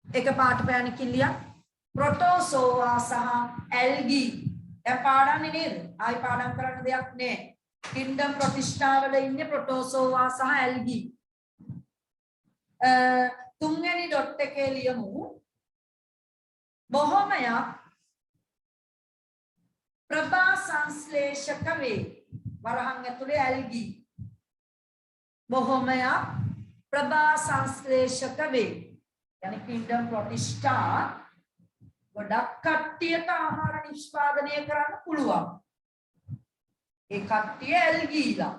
එක පාට පෑනකින් ලියන්න. ප්‍රොටෝසෝවා සහ ඇල්ගී. දැන් පාඩම්නේ නේද? ආයි පාඩම් කරන්න දෙයක් නෑ. කින්ඩම් ප්‍රතිෂ්ඨාවල ඉන්නේ ප්‍රොටෝසෝවා සහ ඇල්ගී. තුන්වෙනි ඩොට් එකේ ලියමු. බොහොමයක් ප්‍රභා සංශ්ලේෂක වේ. වරහන් ඇතුලේ ඇල්ගී. බොහොමයක් ප්‍රභා සංශ්ලේෂක වේ. يعني කින්ඩම් ප්‍රතිෂ්ඨා ගොඩක් කට්ටියට ආහාර නිෂ්පාදනය කරන්න පුළුවන්. ඒ කට්ටිය ඇල්ගීලා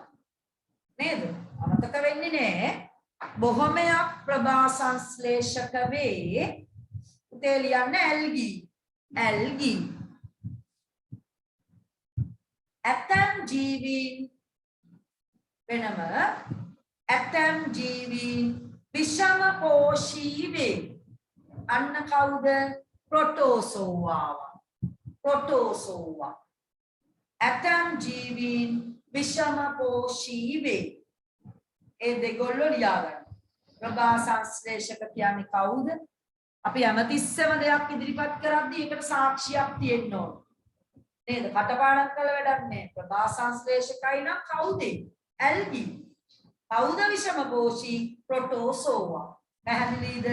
නේද? අමතක වෙන්නේ නෑ. බොහොමයක් ප්‍රභා සංශ්ලේෂක වේ. උතේ ලියන්න ඇල්ගී. ඇතම් ජීවීන් වෙනම ඇතම් ජීවීන් විෂම පෝෂී වේ. අන්න කවුද? ප්‍රොටෝසෝවා. ඇතම් ජීවීන් විෂම පෝෂී වේ. ඒ දෙගොල්ලෝ ලියාගන්න. ප්‍රභා සංශ්ලේෂක කියන්නේ කවුද? අපි හැමතිස්සෙම දෙයක් ඉදිරිපත් කරද්දී ඒකට සාක්ෂියක් තියෙන්න ඕන. නේද? කටපාඩම් කළ වැඩක් නෑ. ප්‍රභා සංශ්ලේෂකයි නම් කවුද? ඇල්ගී. කවුද විෂම පෝෂී? ප්‍රොටෝසෝවා. පැහැදිලිද?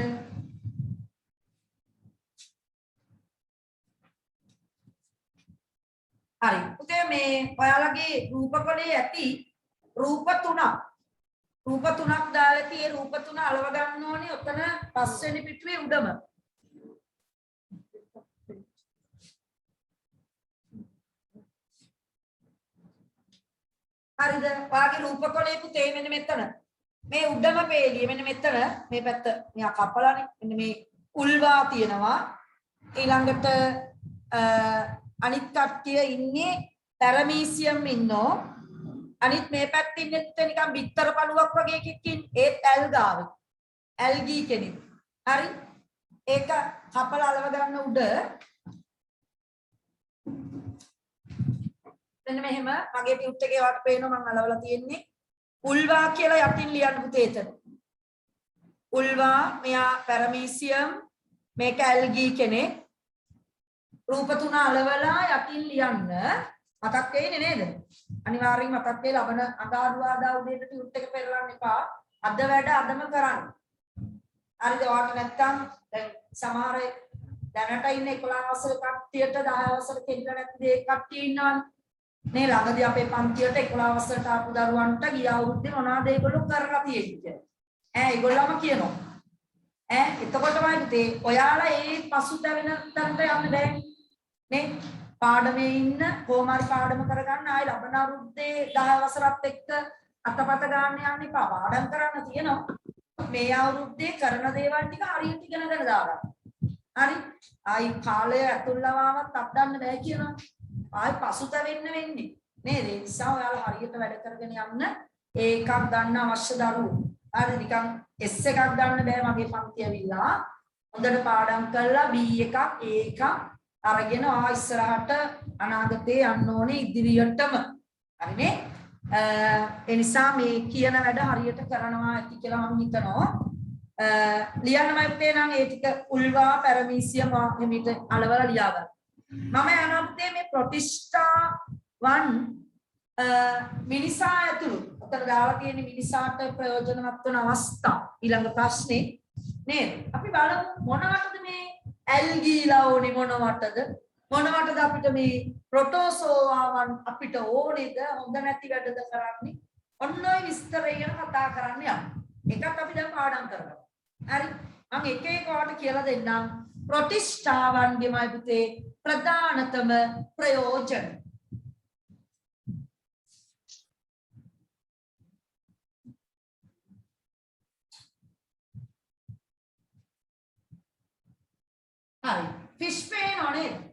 හරි. පුතේ මේ ඔයාලගේ රූපකලේ ඇති රූප තුනක්. රූප තුනක් දාලා tie රූප තුන අලව ගන්න ඕනේ ඔතන පස්වෙනි පිටුවේ උඩම. හරිද? ඔයාගේ රූපකලේ පුතේ මෙන්න මෙතන. මේ උඩම පේළිය මෙන්න මෙතන මේ පැත්ත මෙයා කපලානේ. මෙන්න මේ උල්වා තියෙනවා. ඊළඟට අනිත් කට්ටිය ඉන්නේ පැරමීසියම් ඉන්නෝ. අනිත් මේ පැත්තේ ඉන්නේ නිකන් බිත්තර පළුවක් වගේ එකකින් ඒත් ඇල්ගාවේ. ඇල්ගී කෙනෙක්. හරි? ඒක කපලා අලව ගන්න උඩ මෙන්න මෙහෙම මගේ ටියුට් එකේ වට පේනවා මම අලවලා තියෙන්නේ. උල්වා කියලා යටින් ලියන්න පුතේ එතන. උල්වා මෙයා පැරමීසියම් මේක ඇල්ගී කෙනෙක්. රූප තුන අලවලා යටින් ලියන්න. මතක් වෙන්නේ නේද? අනිවාර්යෙන් මතක් වෙයි ලබන අඟහරුවාදා උදේට ටියුට් එක පෙරලන්න එපා. අද වැඩ අදම කරන්න. හරිද? ඔයාලට නැත්තම් දැන් සමහර දැනට ඉන්න 11 වසර කට්ටියට 10 වසර කෙල්ල නැති ඒ කට්ටිය ඉන්නවනේ. මේ ළඟදී අපේ පන්තියට 11 වසරට ආපු දරුවන්ට ගිය අවුරුද්දේ මොනවද ඒගොල්ලෝ කරලා තියෙන්නේ? ඒගොල්ලෝම කියනවා. එතකොටමයි පුතේ ඔයාලා ඒ පසුතැවෙන තැනට යන්න බෑ. නේ? පාඩමේ ඉන්න කොමාරි පාඩම කරගන්න ආයි ලබන අවුරුද්දේ 10 වසරත් එක්ක අතපත ගන්න යන්න එපා. පාඩම් කරන්න තියෙනවා. මේ අවුරුද්දේ කරන දේවල් ටික හරියට ඉගෙනගෙන දාගන්න. හරි? ආයි කාලය ඇතුල්ලවවත් අත්දන්න බෑ කියනවා. ආයි පසුතැවෙන්න වෙන්නේ. නේද? ඒ නිසා ඔයාලා හරියට වැඩ කරගෙන යන්න ඒකක් ගන්න අවශ්‍ය දරුවෝ. හරි නිකන් S එකක් ගන්න බෑ මගේ පන්ති ඇවිල්ලා. හොඳට පාඩම් කරලා B එකක් A එකක් අරගෙන ඉස්සරහට අනාගතේ යන්න ඕනේ ඉදිරියටම. හරිනේ? ඒ නිසා මේ කියන වැඩ හරියට කරනවා ඇති කියලා මම හිතනවා. ලියන්නමයි පුතේ නම් ඒ ටික උල්වා පැරමීසියම හිමිට අලවලා ලියා ගන්න. මම යනවා පුතේ මේ ප්‍රතිෂ්ඨාවන් මිනිසා ඇතුළු. උතර දාලා තියෙන මිනිසාට ප්‍රයෝජනවත් වන අවස්ථා ඊළඟ ප්‍රශ්නේ නේද? අපි බලමු මොනවටද මේ ඇල්ගීලා ඕනේ මොනවටද? මොනවටද අපිට මේ ප්‍රොටෝසෝවාවන් අපිට ඕනේද? හොඳ නැති වැඩද කරන්නේ? ඔන්න ඔය විස්තරය ගැන කතා කරන්න යන්න. එකක් අපි දැන් පාඩම් කරගමු. හරි? මම එක එක වට කියලා දෙන්නම්. ප්‍රතිෂ්ඨාවන්ගේමයි පුතේ ප්‍රධානතම ප්‍රයෝජන. හරි. ෆිෂ් පේනෝ නේද?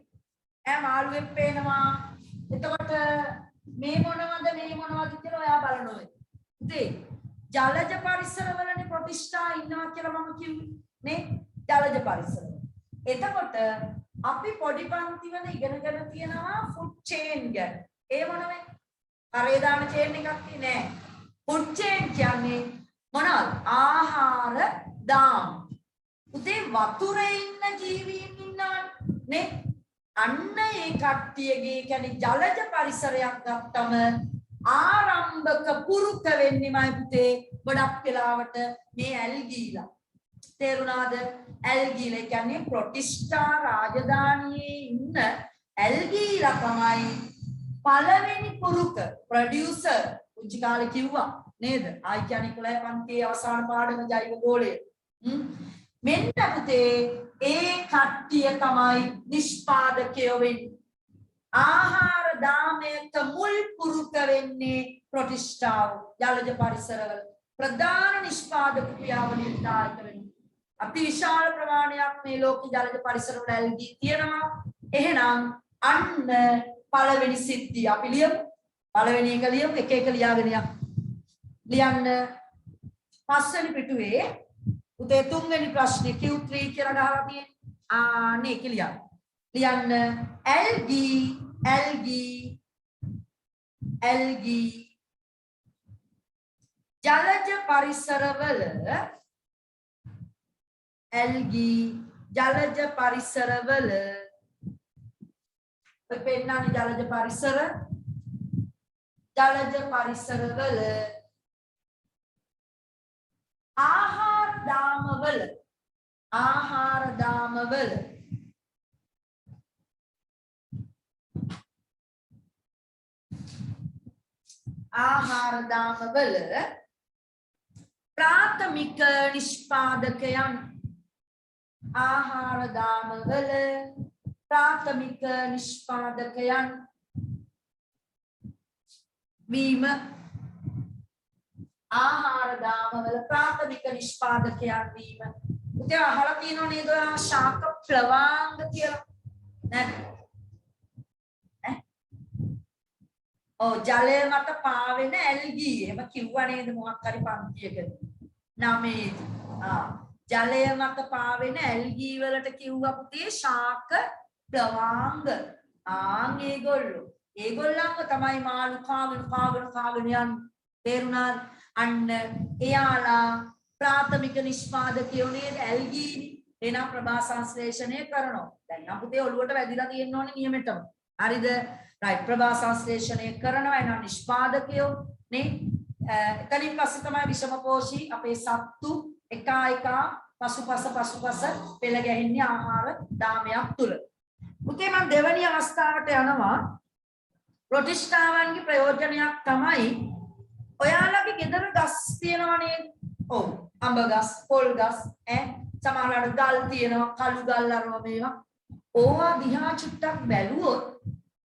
මාළුවෙක් පේනවා. එතකොට මේ මොනවද කියලා ඔයා බලනවා. ඉතින් ජලජ පරිසරවලනේ ප්‍රතිෂ්ඨා ඉන්නවා කියලා මම කිව්වේ නේ? ජලජ පරිසරවල. එතකොට අපි පොඩි පන්තිවල ඉගෙනගෙන තියෙනවා ෆුඩ් චේන් ගැන. ඒ මොනවද? කරේ දාන චේන් එකක් නෑ. ෆුඩ් චේන් කියන්නේ මොනවද? ආහාර දාම. උදේ වතුරේ ඉන්න ජීවීන් ඉන්නවනේ. අන්න ඒ කට්ටියගේ කියන්නේ ජලජ පරිසරයක් ගත්තම ආරම්භක පුරුක වෙන්නේමයි පුතේ ගොඩක් වෙලාවට මේ ඇල්ගීලා. තේරුණාද? ඇල්ගීලා කියන්නේ ප්‍රොටිස්ටා රාජධානියේ ඉන්න ඇල්ගීලා තමයි පළවෙනි පුරුක ප්‍රොඩියුසර්. උන්චි කාලේ කිව්වා නේද? ආයි කියන්නේ 11 පන්තියේ අවසාන පාඩම ජෛව ගෝලය. මෙන්න පුතේ ඒ කට්ටිය තමයි නිෂ්පාදකයෝ වෙන්නේ. ආහාර දාමයක මුල් පුරුක වෙන්නේ ප්‍රතිෂ්ඨාව ජලජ පරිසරවල ප්‍රධාන නිෂ්පාදක ක්‍රියාවලියට දායක වෙනවා. අතිවිශාල ප්‍රමාණයක් මේ ලෝකේ ජලජ පරිසරවල ඇල්ගී තියෙනවා. එහෙනම් අන්න පළවෙනි සිද්ධිය අපි ලියමු. පළවෙනි එක ලියමු. එක එක ලියාගෙන යන්න. ලියන්න පස්වෙනි පිටුවේ උදේ තුන්වෙනි ප්‍රශ්නේ Q3 කියලා ගහලා තියෙන්නේ. නේ කියලා ලියන්න. ඇල්ගී ජලජ පරිසරවල ඔය පෙන්නන්නේ ජලජ පරිසරවල ආහාර දාමවල ප්‍රාථමික නිෂ්පාදකයන් වීම උදේ අහලා තියෙනව නේද ඔයා ශාක ප්ලවාංග කියලා නේද? ජලය මත පාවෙන ඇල්ගී එහෙම කිව්වා නේද මොකක් හරි පන්තියකදී. ජලය මත පාවෙන ඇල්ගී වලට කිව්වා පුතේ ශාක ප්ලවාංග. ඒගොල්ලන්ව තමයි මාළු කාගෙන යන්නේ. තේරුණාද? අන්න එයාලා ප්‍රාථමික නිෂ්පාදකයෝ නේද ඇල්ගී. එනම් ප්‍රභා සංශ්ලේෂණය කරනවා. දැන් නම් පුතේ ඔළුවට වැදිලා තියෙන්න ඕනේ නියමෙටම. හරිද? right ප්‍රභා සංශ්ලේෂණය කරනවා එන නිෂ්පාදකයෝ නේ එතනින් පස්සේ තමයි විෂමපෝෂී අපේ සත්තු එක පසුපස පෙළ ගැහින්නේ ආහාර දාමයක් තුල. පුතේ මම දෙවැනි අවස්ථාවට යනවා. ප්‍රොටිස්ටාවන්ගේ ප්‍රයෝජනයක් තමයි ඔයාලගේ ගෙදර ගස් තියෙනවනේ. ඔව් අඹ ගස්, පොල් ගස්, සමහරවිට ගල් තියෙනවා, කළු ගල් අරව මේවා. ඕවා දිහා චුට්ටක් බැලුවොත්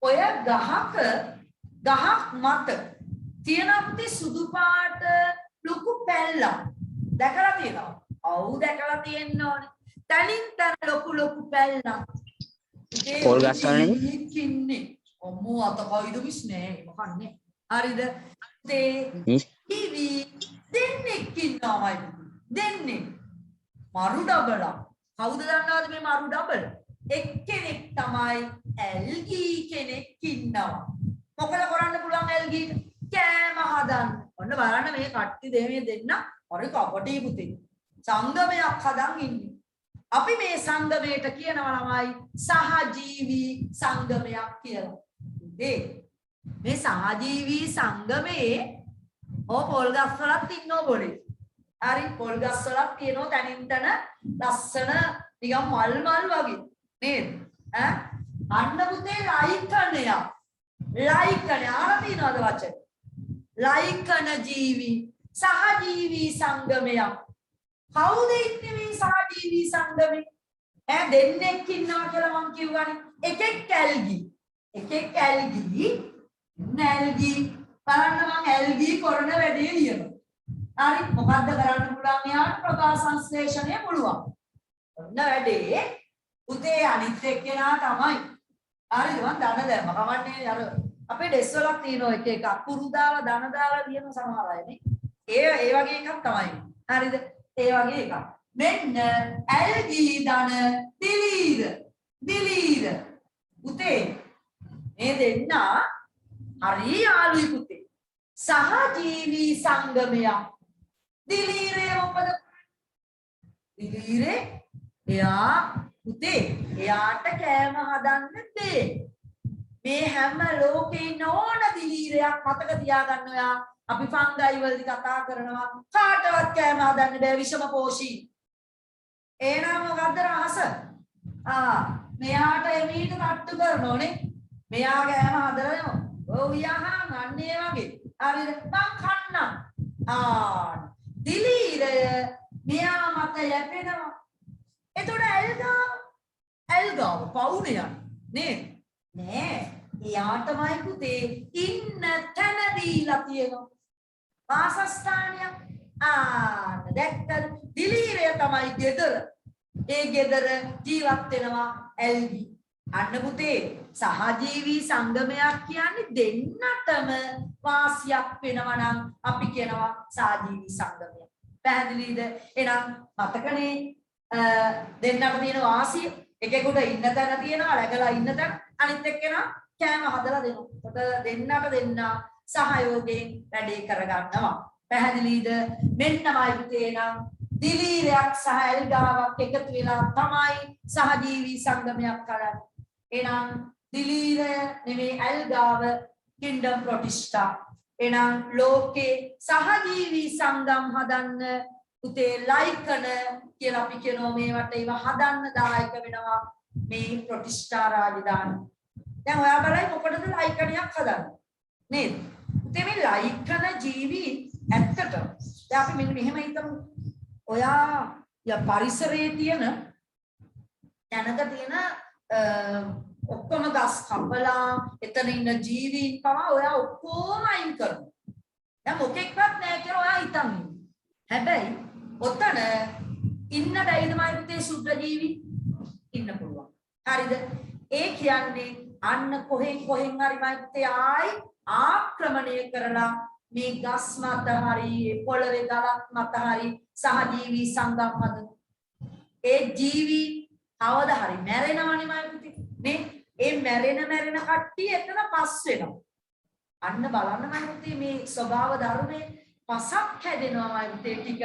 ඔය ගහක් මත තියෙන පුතේ සුදු පාට ලොකු පැල්ලක් දැකලා තියෙනවා. ඔව් දැකලා තියෙන්න ඕනේ. තනින් තන ලොකු පැල්ලක්. පොල් ගස් වලනේ ඉන්නේ. ඔම්මෝ අතකයිද විශ්නේ මොකන්නේ. හරිද? ටීවී දෙන්නෙක් ඉන්නවයි. දෙන්නේ. මරු ඩබල. කවුද දන්නවද මේ මරු ඩබල? එක්කෙනෙක් තමයි ඇල්ගී කෙනෙක් ඉන්නවා. මොකද කරන්න පුළුවන් ඇල්ගීට? කෑම හදන්න. ඔන්න බලන්න මේ කට්ටි දෙමේ දෙන්න හරි කපටි පුතේ. සංගමයක් හදන් ඉන්නේ. අපි මේ සංගමයට කියනවා ළමයි සහජීවී සංගමයක් කියලා. මේ සහජීවී සංගමේ පොල් ගස් වලත් ඉන්නෝ බොලේ. හරි පොල් ගස් වලත් තියෙනවා තනින් තන ලස්සන නිකන් මල් වගේ නේද? අන්න පුතේ ලයිකණය. ලයිකණය ආලා තියෙනවද වචන? ලයිකණ ජීවි සහජීවී සංගමයක්. කවුද ඉන්නේ මේ සහජීවී සංගමේ? දෙන්නෙක් ඉන්නවා කියලා මම කිව්වනේ. එකෙක් ඇල්ගී. නැල්ගී බලන්න මම ඇල්ගී කරන වැඩේ ලියනවා. හරි මොකද්ද කරන්න පුළුවන් යාට ප්‍රභා සංශ්ලේෂණය පුළුවන්. ඔන්න වැඩේ උදේ අනිත් එක්කෙනා තමයි. හරිද මම දන දැම්ම කවන්නේ අර අපේ ඩෙස් වලක් තියෙනවා එක අකුරු දාලා දන දාලා ලියන සමහර අය නේ. ඒ වගේ එකක් තමයි. හරිද? ඒ වගේ එකක්. මෙන්න ඇල්ගී දන දිලීර. උතේ මේ දෙන්න හරි යාළුයි පුතේ. සහජීවී සංගමයක්. දිලීරේ මොකද? දිලීරේ එයා පුතේ එයාට කෑම හදන්න දෙයි. මේ හැම ලෝකේ නෝන දිලීරයක් මතක තියාගන්න ඔයා. අපි ෆංගයි වලදී කතා කරනවා කාටවත් කෑම හදන්න බෑ විෂම පෝෂී. එහෙනම් මොකද්ද රහස? මෙයාට එමීට කට්ටු කරනෝනේ. මෙයා කෑම හදලා යනවා. ඔව් යහන් අන්නේ වගේ. හරිද? මං කන්නම්. දිලීරය මෙයා මත යැපෙනවා. එතකොට ඇල්ගාව පවුනේ නේද? නෑ. එයාටමයි පුතේ ඉන්න තැන දීලා තියෙනවා. වාසස්ථානයක්. දැක්කද? දිලීරය තමයි ගෙදර. ඒ ගෙදර ජීවත් වෙනවා ඇල්ගී. අන්න පුතේ සහජීවී සංගමයක් කියන්නේ දෙන්නටම වාසියක් වෙනවා නම් අපි කියනවා සහජීවී සංගමයක්. පැහැදිලිද? එහෙනම් මතකනේ දෙන්නට තියෙන වාසිය එකෙකුට ඉන්න තැන තියෙනවා läගලා ඉන්න තැන අනිත් එක්කෙනා කෑම හදලා දෙනවා. කොට දෙන්නට දෙන්න සහයෝගයෙන් වැඩේ කරගන්නවා. පැහැදිලිද? මෙන්නමයි පුතේ නම් දිලීරයක් සහ ඇල්ගාවක් එකතු වෙලා තමයි සහජීවී සංගමයක් කරන්නේ. එහෙනම් දිලීරය නෙමේ ඇල්ගාව කින්ඩම් ප්‍රොටිස්ටා. එහෙනම් ලෝකේ සහජීවී සංගම් හදන්න පුතේ ලයිකන කියලා අපි කියනවා මේවට ඒවා හදන්න දායක වෙනවා මේ ප්‍රොටිස්ටා රාජධානි. දැන් ඔයා බලයි මොකටද ලයිකණයක් හදන්නේ? නේද? පුතේ මේ ලයිකන ජීවි ඇත්තට දැන් අපි මෙහෙම හිතමු. ඔයා පරිසරයේ තියෙන තැනක තියෙන ඔක්කොම ගස් කපලා එතන ඉන්න ජීවීන් පවා ඔයා ඔක්කොම අයින් කරනවා. දැන් මොකෙක්වත් නැහැ කියලා ඔයා හිතන්නේ. හැබැයි ඔතන ඉන්න බැයිදමයි පුතේ සුද්ධ ජීවි ඉන්න පුළුවන්. හරිද? ඒ කියන්නේ අන්න කොහෙන් හරි මයි පුතේ ආයි ආක්‍රමණය කරලා මේ ගස් මත හරි පොළවේ ගලක් මත හරි සහජීවී සංගම් හදන. ඒ ජීවි කවදා හරි මැරෙනවනේ මයි පුතේ. නේ? ඒ මැරෙන කට්ටිය එතන පස් වෙනවා. අන්න බලන්න මයි පුතේ මේ ස්වභාව ධර්මයේ පසක් හැදෙනවා මයි පුතේ ටික.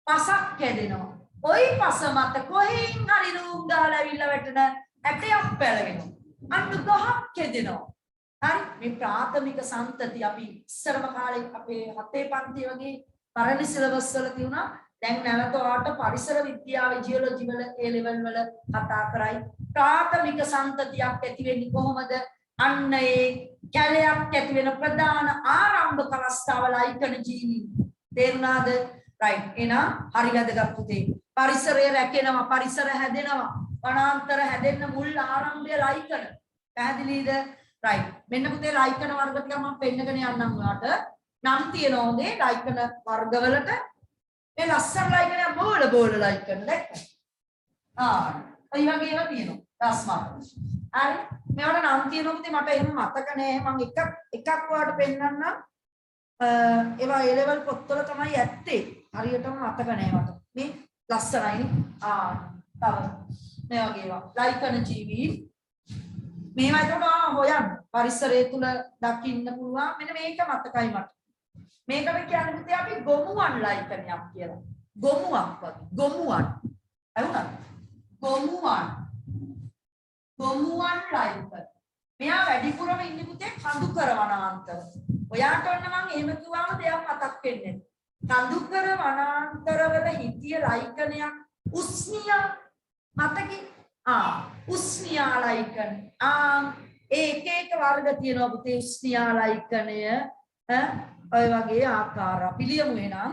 පසක් හැදෙනවා. ওই පස මත කොහෙන් හරි රූම් ගහලා ඇවිල්ලා වැටෙන ඇටයක් පැලවෙනවා. අන්න ගහක් හැදෙනවා. හරි මේ ප්‍රාථමික සම්තති අපි ඉස්සරම කාලේ අපේ 7 පන්ති වගේ පරණ සිලබස් වල තියුණා. දැන් නැවත ඔයාලට පරිසර විද්‍යාවේ ජියොලොජි වල A level වල කතා කරයි. ප්‍රාථමික සම්තතියක් ඇති වෙන්නේ කොහොමද? අන්න ඒ කැලයක් ඇති වෙන ප්‍රධාන ආරම්භක අවස්ථාව ලයිකන ජීවි. තේරුණාද? රයිට්. එහෙනම් හරි වැදගත් පුතේ. පරිසරය රැකෙනවා, පරිසර හැදෙනවා. වනාන්තර හැදෙන්න මුල් ආරම්භය ලයිකන. පැහැදිලිද? රයිට්. මෙන්න පුතේ ලයිකන වර්ග ටික මම පෙන්නගෙන යන්නම් ඔයාලට. නම් තියෙනවා හොඳේ ලයිකන වර්ගවලට. මේ ලස්සන ලයිකන බෝල ලයිකන දැක්කද? ඒ වගේ ඒවා තියෙනවා. දස්මාන. හරි. මේවට නම් තියෙනවා පුතේ මට එහෙම මතක නෑ. මම එකක් ඔයාලට පෙන්නන්නම්. ඒවා A level පොත්වල තමයි ඇත්තේ. හරියටම මතක නෑ මට. මේ ලස්සනයි. තව මේ වගේ ඒවා. ලයිකන ජීවි. මේවා ඒකට හොයන්න. පරිසරය තුල දකින්න පුළුවන්. මෙන්න මේක මතකයි මට. මේකට කියන්නේ පුතේ අපි ගොමුවන් ලයිකනයක් කියලා. ගොමුවක් වගේ. ගොමුවන්. හරිද? ගොමුවන් ලයිකන. මෙයා වැඩිපුරම ඉන්නේ පුතේ කඳුකර වනාන්තර. ඔයාට ඔන්න මම එහෙම කිව්වම දෙයක් මතක් වෙන්නේ. කඳුකර වනාන්තරවල හිටිය ලයිකනයක් උස්නියා මතකයි. උස්නියා ලයිකන. එක වර්ග තියෙනවා පුතේ උස්නියා ලයිකනය. ඔය වගේ ආකාර අපි ලියමු එනම්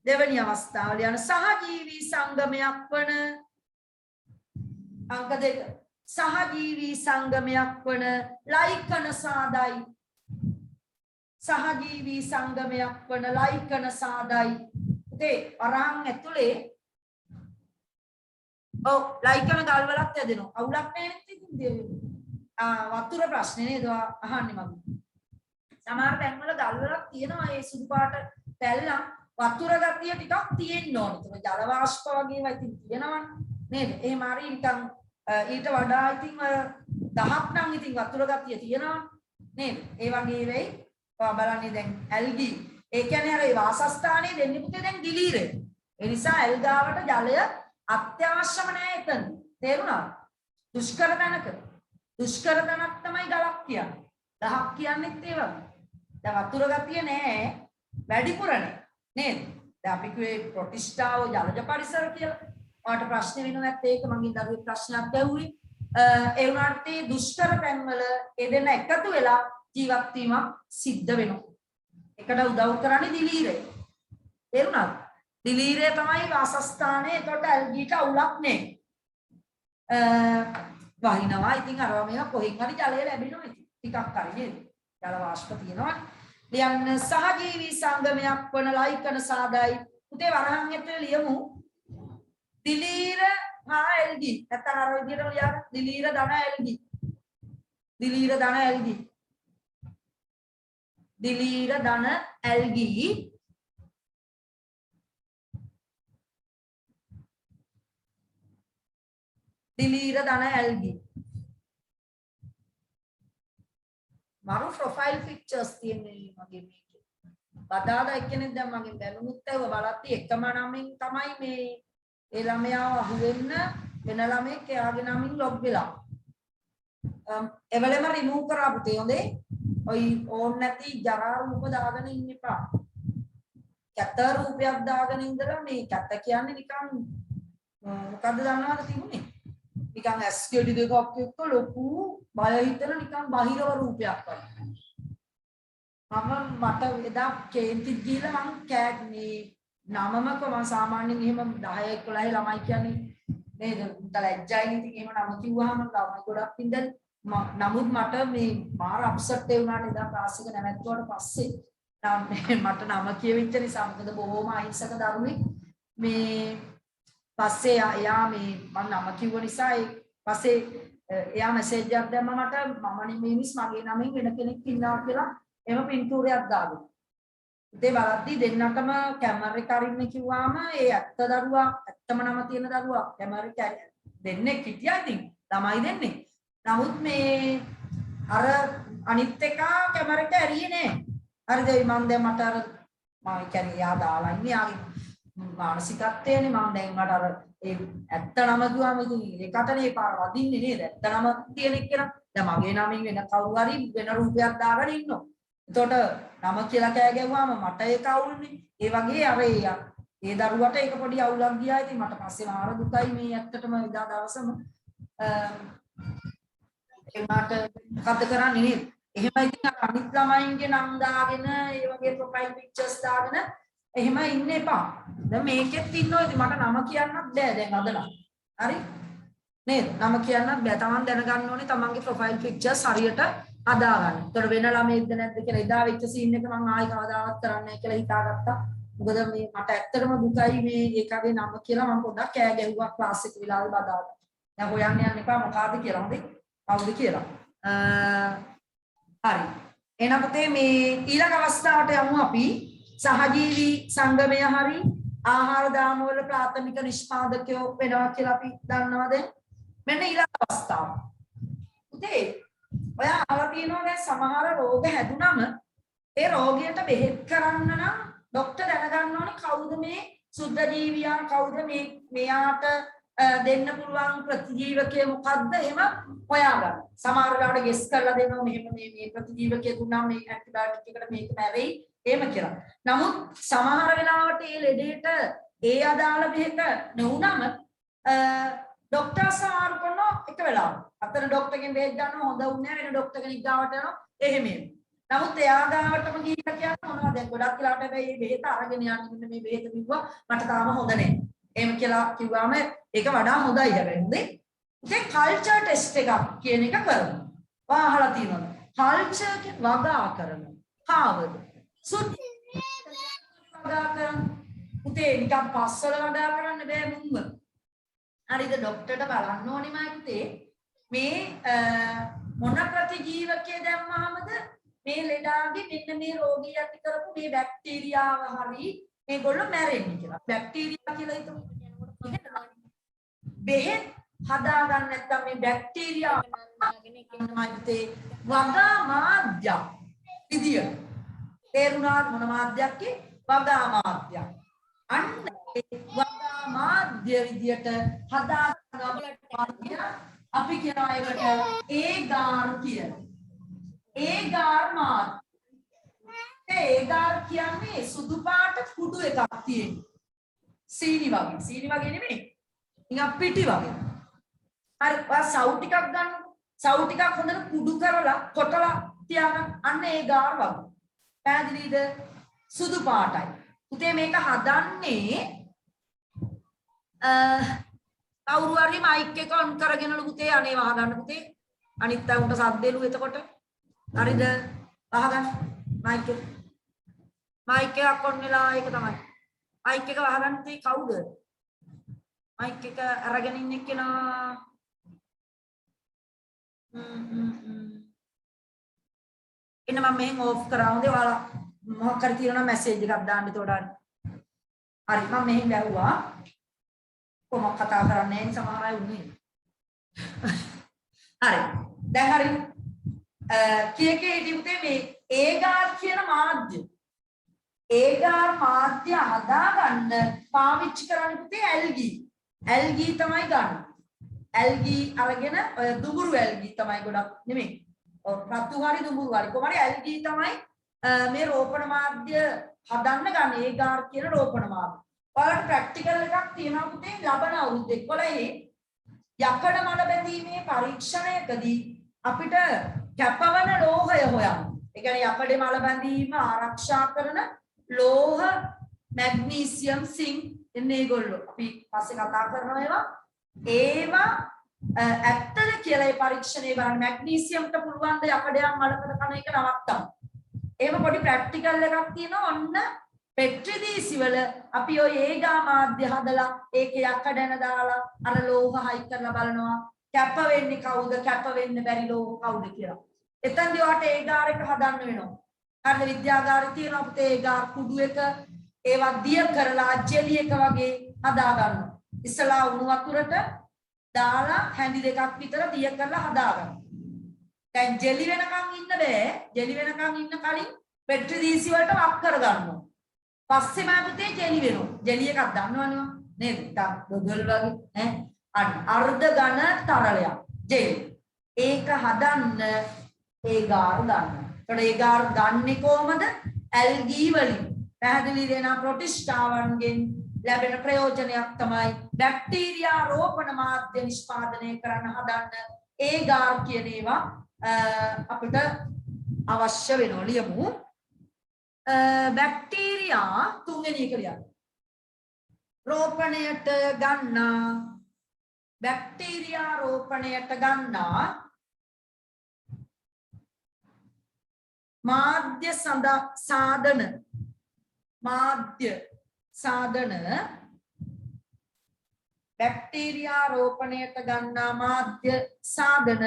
දෙවැනි අවස්ථාවල යන සහජීවී සංගමයක් වන අංක 2 සහජීවී සංගමයක් වන ලයිකන සාදයි. සහජීවී සංගමයක් වන ලයිකන සාදයි. පුතේ අරන් ඇතුලේ ලයිකන ගල් වලක් ඇදෙනවා. අවුලක් නැහැ නේද? වතුර ප්‍රශ්නේ නේද අහන්නේ මම. සමහර තැන්වල ගල් වලක් තියෙනවා ඒ සුදු පාට පැල්ලම් වතුර ගතිය ටිකක් තියෙන්න ඕනේ. ඒක ජල වාෂ්ප වගේ ඒවා ඉතින් තියෙනවනේ නේද? එහෙම හරි නිකන් ඊට වඩා ඉතින් 10ක් නම් ඉතින් වතුර ගතිය තියෙනවා නේද? ඒ වගේ වෙයි. ඔයා බලන්නේ දැන් ඇල්ගි. ඒ කියන්නේ අර ඒ වාසස්ථානයේ දෙන්නේ පුතේ දැන් දිලීරය. ඒ නිසා ඇල්ගාවට ජලය අත්‍යවශ්‍යම නැහැ එතන. තේරුණාද? දුෂ්කර තැනක. දුෂ්කර තැනක් තමයි ගලක් කියන්නේ. දහක් කියන්නේත් ඒ වගේ. දැන් වතුර ගතිය නැහැ වැඩිපුරනේ නේද? දැන් අපි කිව්වේ ප්‍රතිෂ්ඨාව ජලජ පරිසර කියලා. ඔයාලට ප්‍රශ්න වෙනව නැත්නම් ඒක මගෙන් දරුවෙක් ප්‍රශ්නයක් ඇහුවේ. ඒ වුණාට මේ දුෂ්කර තැන්වල ඒ දෙන්න එකතු වෙලා ජීවත් වීමක් සිද්ධ වෙනවා. ඒකට උදව් කරන්නේ දිලීරය. තේරුණාද? දිලීරය තමයි වාසස්ථානයේ. ඒකට ඇල්ගීට අවුලක් නැහැ. වහිනවා. ඉතින් අරවා මේවා කොහෙන් හරි ජලය ලැබෙනවා ඉතින්. ටිකක් හරි නේද? ජල වාෂ්ප තියෙනවා. ලියන්න සහජීවී සංගමයක් වන ලයිකන සාදයි. පුතේ වරහන් ඇතුලේ ලියමු. දිලීර හා ඇල්ගී. නැත්නම් අර විදිහට ලියන්න. දිලීර ධන ඇල්ගී. දිලීර ධන ඇල්ගී. දිලීර ධන ඇල්ගී. දිලීර ධන ඇල්ගී. මාරු ප්‍රොෆයිල් පික්චර්ස් තියෙන්නේ මගේ මේකේ. බදාදා එක්කෙනෙක් දැන් මගෙන් දැනුමුත් ඒව බලද්දි එකම නමින් තමයි මේ ඒ ළමයාව අහුවෙන්න වෙන ළමෙක් එයාගේ නමින් ලොග් වෙලා. එවලෙම රිමූව් කරා පුතේ හොඳේ. ඔයි ඕන් නැති ජරා රූප දාගෙන ඉන්න එපා. කැත රූපයක් දාගෙන ඉඳලා මේ කැත කියන්නේ නිකන් මොකද්ද දන්නවද තිබුණේ? නිකන් ඇස් කෙඩි දෙකක් එක්ක ලොකු බය හිතෙන නිකන් බහිරව රූපයක් වගේ. මට එදා කේන්ති ගිහලා මං කෑග්නේ නමමක මම සාමාන්‍යයෙන් එහෙම 10 11 ළමයි කියන්නේ නේද? උන්ට ලැජ්ජයි ඉතින් එහෙම නම කිව්වහම ළමයි ගොඩක් ඉඳන් නමුත් මට මේ මාර අප්සෙට් වුණාට එදා ක්ලාස් එක නැවැත්තුවාට පස්සේ මට නම කියවිච්ච නිසා මොකද බොහොම අහිංසක දරුවෙක් මේ පස්සේ එයා මේ මම නම කිව්ව නිසා ඒ පස්සේ එයා මැසේජ් එකක් දැම්මා මට මම නෙමෙයි මිස් මගේ නමෙන් වෙන කෙනෙක් ඉන්නවා කියලා එහෙම පින්තූරයක් දාගෙන. ඉතින් බලද්දි දෙන්නටම කැමරේ කරින්න කිව්වාම ඒ ඇත්ත දරුවා ඇත්තම නම තියෙන දරුවා කැමරේ දෙන්නේ හිටියා ඉතින් ළමයි දෙන්නේ. නමුත් මේ අර අනිත් එක කැමරේට ඇරියේ නෑ. හරිද? මම දැන් මට අර මම කියන්නේ යා දාලා ඉන්නේ යාගේ මානසිකත්වයනේ මම දැන් මට අර ඒ ඇත්ත නම කිව්වම ඉතින් ඒකටනේ පාර වදින්නේ නේද? ඇත්ත නම තියෙන එක්කෙනා. දැන් මගේ නමින් වෙන කවුරු හරි වෙන රූපයක් දාගෙන ඉන්නවා. එතකොට නම කියලා කෑ ගැව්වම මට ඒක අවුල්නේ. ඒ වගේ අර ඒ දරුවට ඒක පොඩි අවුලක් ගියා. ඉතින් මට පස්සේ මාර දුකයි මේ ඇත්තටම එදා දවසම ඒකට මොකද්ද කරන්නේ නේද? එහෙම ඉතින් අනිත් ළමයින්ගේ නම් දාගෙන ඒ වගේ ප්‍රොෆයිල් පික්චර්ස් දාගෙන එහෙම ඉන්න එපා. දැන් මේකෙත් ඉන්නවා ඉතින් මට නම කියන්නත් බෑ දැන් අදලා. හරි? නේද? නම කියන්නත් බෑ. Taman දැනගන්න ඕනේ Tamanගේ ප්‍රොෆයිල් පික්චර්ස් හරියට හදාගන්න. ඒතර වෙන ළමයෙක්ද නැද්ද කියලා එදා වෙච්ච සීන් එක මම ආයි කවදාවත් කරන්නේ නැහැ කියලා හිතාගත්තා. මොකද මේ මට ඇත්තටම දුකයි මේ ඒකගේ නම කියලා මම පොඩ්ඩක් කෑ ගැහුවා ක්ලාස් එක විලාවේ බදාගෙන. දැන් හොයන්න යන්න එපා මොකಾದ කියලා හොඳේ. කවුද කියලා. හරි. එහෙනම් පුතේ මේ ඊළඟ අවස්ථාවට යමු අපි. සහජීවී සංගමය හරි ආහාර දාම වල ප්‍රාථමික නිෂ්පාදකයෝ වෙනවා කියලා අපි දන්නවා දැන්. මෙන්න ඊළඟ අවස්ථාව. පුතේ ඔයා අහලා තියෙනවා දැන් සමහර රෝග හැදුනම ඒ රෝගියට බෙහෙත් කරන්න නම් ડોක්ටර් දැනගන්න ඕනේ කවුද මේ සුද්ධ ජීවියා කවුද මේ මෙයාට දෙන්න පුළුවන් ප්‍රතිජීවකය මොකද්ද එහෙම හොයාගන්න. සමහර වෙලාවට ගෙස් කරලා දෙනවා මෙහෙම මේ ප්‍රතිජීවකය දුන්නා මේ ඇන්ටිබයොටික් එකට මේක මැරෙයි එහෙම කියලා. නමුත් සමහර වෙලාවට මේ ලෙඩේට ඒ අදාළ බෙහෙත නෙවුනම ડોක්ටර් සමහර කරන එක වෙලාවක්. අතන ડોක්ටර්ගෙන් බෙහෙත් ගන්නවා හොඳ වුණේ නැහැ වෙන ડોක්ටර් කෙනෙක් ගාවට යනවා එහෙම එන්නේ. නමුත් එයා ගාවටම ගිහිල්ලා කියන්නේ මොනවද දැන් ගොඩක් වෙලාවට හැබැයි මේ බෙහෙත අරගෙන යන්න මෙන්න මේ බෙහෙත කිව්වා මට තාම හොඳ නැහැ. එහෙම කියලා කිව්වම ඒක වඩා හොඳයි හැබැයි හොඳේ. ඉතින් කල්චර් ටෙස්ට් එකක් කියන එක කරනවා. ඔයා අහලා තියෙනවද? කල්චර් වගා කරනවා. කාවද? වගා කරන. උතේ නිකන් පස්සල වගා කරන්න බෑ මුංග. හරිද? ડોක්ටර්ට බලන්න ඕනේ මායිතේ මේ මොන ප්‍රතිජීවකයේ දැම්මහමද මේ ලෙඩාගේ මෙන්න මේ රෝගී ඇති කරපු මේ බැක්ටීරියාව හරි මේගොල්ලෝ මැරෙන්නේ කියලා. බැක්ටීරියා කියලා හිතමු. බෙහෙත් හදාගන්න නැත්නම් මේ බැක්ටීරියා මායිතේ වගා මාධ්‍ය විදියට තේරුණාද මොන මාධ්‍යක්කේ වගා මාධ්‍ය අන්න වගා මාධ්‍ය විදියට හදාගන්න අපි කියනවා ඒකට ඒගාර් කියලා. ඒගාර් මාධ්‍ය. ඒගාර් කියන්නේ සුදු පාට කුඩු එකක් තියෙන. සීනි වගේ. සීනි වගේ නෙමෙයි. නිකන් පිටි වගේ. හරි සව් ටිකක් ගන්න. සව් ටිකක් හොඳට කුඩු කරලා කොටලා තියාගන්න. අන්න ඒගාර් වගේ. පැහැදිලිද? සුදු පාටයි. පුතේ මේක හදන්නේ කවුරු හරි මයික් එක ඔන් කරගෙනලු පුතේ අනේ වහගන්න පුතේ. අනිත් අය උන්ට සද්දෙලු එතකොට. හරිද? වහගන්න මයික් එක. මයික් එකක් ඔන් වෙලා ඒක තමයි. මයික් එක වහගන්න පුතේ කවුද? මයික් එක අරගෙන ඉන්න එක්කෙනා. එන්න මම මෙහෙන් ඕෆ් කරා. හොඳේ ඔයාලා මොකක් හරි තියෙනවා මැසේජ් එකක් දාන්න එතකොට හරි මම මෙහෙන් වැහුවා. කොහොමද කතා කරන්නේ සමහර අය උන්නේ. හරි. දැන් හරි කීකේ ඉදිරියේ මේ ඒගාර් කියන මාධ්‍ය. ඒගාර් මාධ්‍ය හදාගන්න පාවිච්චි කරන්න පුතේ ඇල්ගී. ඇල්ගී තමයි ගන්න. ඇල්ගී අරගෙන ඔය දුඹුරු ඇල්ගී තමයි ගොඩක් නෙමෙයි. රතු හරි දුඹුරු හරි කොහමද ඇල්ගී තමයි මේ රෝපණ මාධ්‍ය හදන්න ගන්න ඒගාර් කියන රෝපණ මාධ්‍ය. ඔයාලට ප්‍රැක්ටිකල් එකක් තියෙනවා පුතේ ලබන අවුරුද්දේ 11 යකඩ මල බැඳීමේ පරීක්ෂණයකදී අපිට කැපවන ලෝහය හොයන්න. ඒ කියන්නේ යකඩේ මල බැඳීම ආරක්ෂා කරන ලෝහ මැග්නීසියම් සිංක් එන්නේ ඒගොල්ලෝ. අපි පස්සේ කතා කරනවා ඒවා ඇත්තද කියලා මේ පරීක්ෂණය බලන්න. මැග්නීසියම්ට පුළුවන් ද යකඩයක් මලකට කන එක නවත්තන්න. එහෙම පොඩි ප්‍රැක්ටිකල් එකක් තියෙනවා ඔන්න පෙට්‍රි දීසි වල අපි ඔය ඒගා මාධ්‍ය හදලා ඒකේ යකඩන දාලා අර ලෝහ හයි කරලා බලනවා කැප වෙන්නේ කවුද කැප වෙන්න බැරි ලෝහ කවුද කියලා. එතෙන්දී ඔයාට ඒගාර එක හදන්න වෙනවා. හරිද? විද්‍යාගාරේ තියෙනවා අපිට ඒගාර කුඩු එක ඒවා දිය කරලා ජෙලි එක වගේ හදා ගන්නවා. ඉස්සලා උණු වතුරට දාලා හැඳි දෙකක් විතර දිය කරලා හදා ගන්නවා. දැන් ජෙලි වෙනකන් ඉන්න බෑ. ජෙලි වෙනකන් ඉන්න කලින් පෙට්‍රි දීසි වලට වක් කර ගන්නවා. පස්සේ මම පුතේ ජෙලි වෙනවා. ජෙලි එකක් දන්නවනේ නේද? ඩොඩල් වගේ ඈ අන්න අර්ධ ඝන තරලයක් ජෙලි. ඒක හදන්න ඒගාර ගන්න. ඒකට ඒගාර ගන්නෙ කොහමද? ඇල්ගී වලින්. පැහැදිලි දෙන ප්‍රොටිස්ටාවන්ගෙන් ලැබෙන ප්‍රයෝජනයක් තමයි බැක්ටීරියා රෝපණ මාධ්‍ය නිෂ්පාදනය කරන්න හදන්න ඒගාර කියන ඒවා අපිට අවශ්‍ය වෙනවා. ලියමු. බැක්ටීරියා තුන්වෙනි එක ලියන්න. රෝපණයට ගන්නා බැක්ටීරියා රෝපණයට ගන්නා මාධ්‍ය සාධන බැක්ටීරියා රෝපණයට ගන්නා මාධ්‍ය සාධන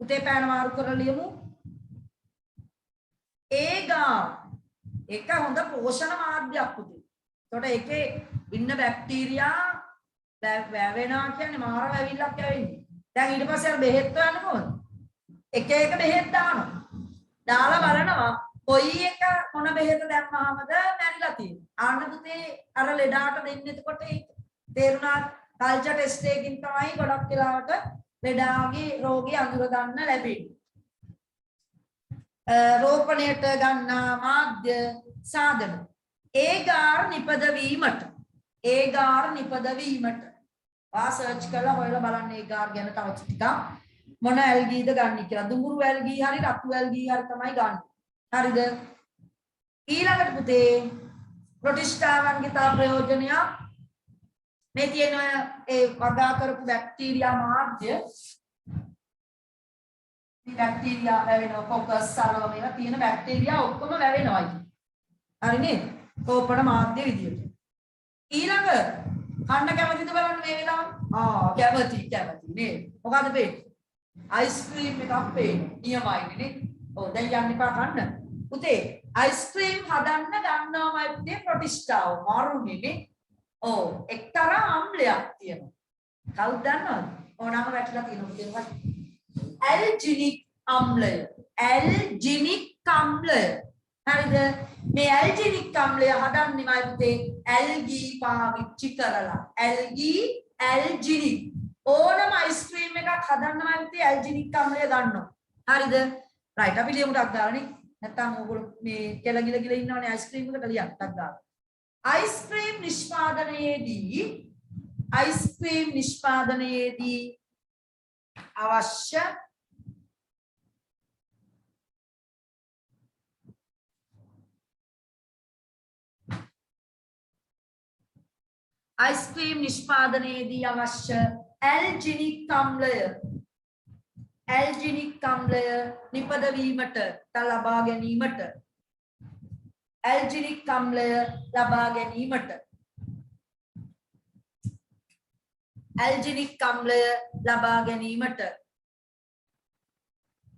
උතේ පෑන මාරු කරලා ලියමු. ඒගාර එක හොඳ පෝෂණ මාධ්‍යයක් පුතේ. එතකොට ඒකේ ඉන්න බැක්ටීරියා වැවෙනවා කියන්නේ මාර වැවිල්ලක් වැවෙන්නේ. දැන් ඊට පස්සේ අර බෙහෙත් හොයන්න කොහොමද? එක එක බෙහෙත් දානවා. දාලා බලනවා කොයි එක මොන බෙහෙත දැම්මහමද මැරිලා තියෙන්නේ. ආන්න පුතේ අර ලෙඩාට දෙන්නේ එතකොට ඒක තේරුණා. කල්චර් ටෙස්ට් එකකින් තමයි ගොඩක් වෙලාවට ලෙඩාගේ රෝගී අඳුර ගන්න ලැබෙන්නේ. රෝපණයට ගන්නා මාධ්‍ය සාධන ඒගාර නිපදවීමට වා සර්ච් කරලා හොයලා බලන්න ඒගාර ගැන තව ටිකක් මොන ඇල්ගීද ගන්න කියලා. දුඹුරු ඇල්ගී හරි රතු ඇල්ගී හරි තමයි ගන්න. හරිද? ඊළඟට පුතේ ප්‍රොටිස්ටාවන්ගේ තව ප්‍රයෝජනයක් මේ තියෙන ඒ වගා කරපු බැක්ටීරියා මාධ්‍ය බැක්ටීරියා වැවෙනවා. කොකස් සලව මේවා තියෙන බැක්ටීරියා ඔක්කොම වැවෙනවා. හරි නේද? රෝපණ මාධ්‍ය විදියට. ඊළඟ කන්න කැමතිද බලන්න මේ වෙලාව? කැමති නේද? මොකද වෙන්නේ? අයිස්ක්‍රීම් එකක් පේනවා. නියමයිනේ නේ. ඔව් දැන් යන්න එපා කන්න. පුතේ අයිස්ක්‍රීම් හදන්න ගන්නවමයි පුතේ ප්‍රොටිස්ටාව මාරුනේ නේ. ඔව් එක්තරා අම්ලයක් තියෙනවා. කවුද දන්නවද? ඕනම වැටලා තියෙනවා පුතේ. ඇල්ජිනික් අම්ලය. හරිද? මේ ඇල්ජිනික් අම්ලය හදන්නෙමයි පුතේ ඇල්ගී පාවිච්චි කරලා. ඇල්ජිනික් ඕනම අයිස්ක්‍රීම් එකක් හදන්නමයි පුතේ ඇල්ජිනික් අම්ලය ගන්නවා. හරිද? රයිට් අපි ලියමු ටක් ගාලා නේ. නැත්තම් ඕගොල්ලෝ මේ කෙල ගිල ඉන්නවනේ අයිස්ක්‍රීම් එකට ලියන්න ටක් ගාලා. අයිස්ක්‍රීම් නිෂ්පාදනයේදී අවශ්‍ය ඇල්ජිනික් අම්ලය නිපදවීමට ලබා ගැනීමට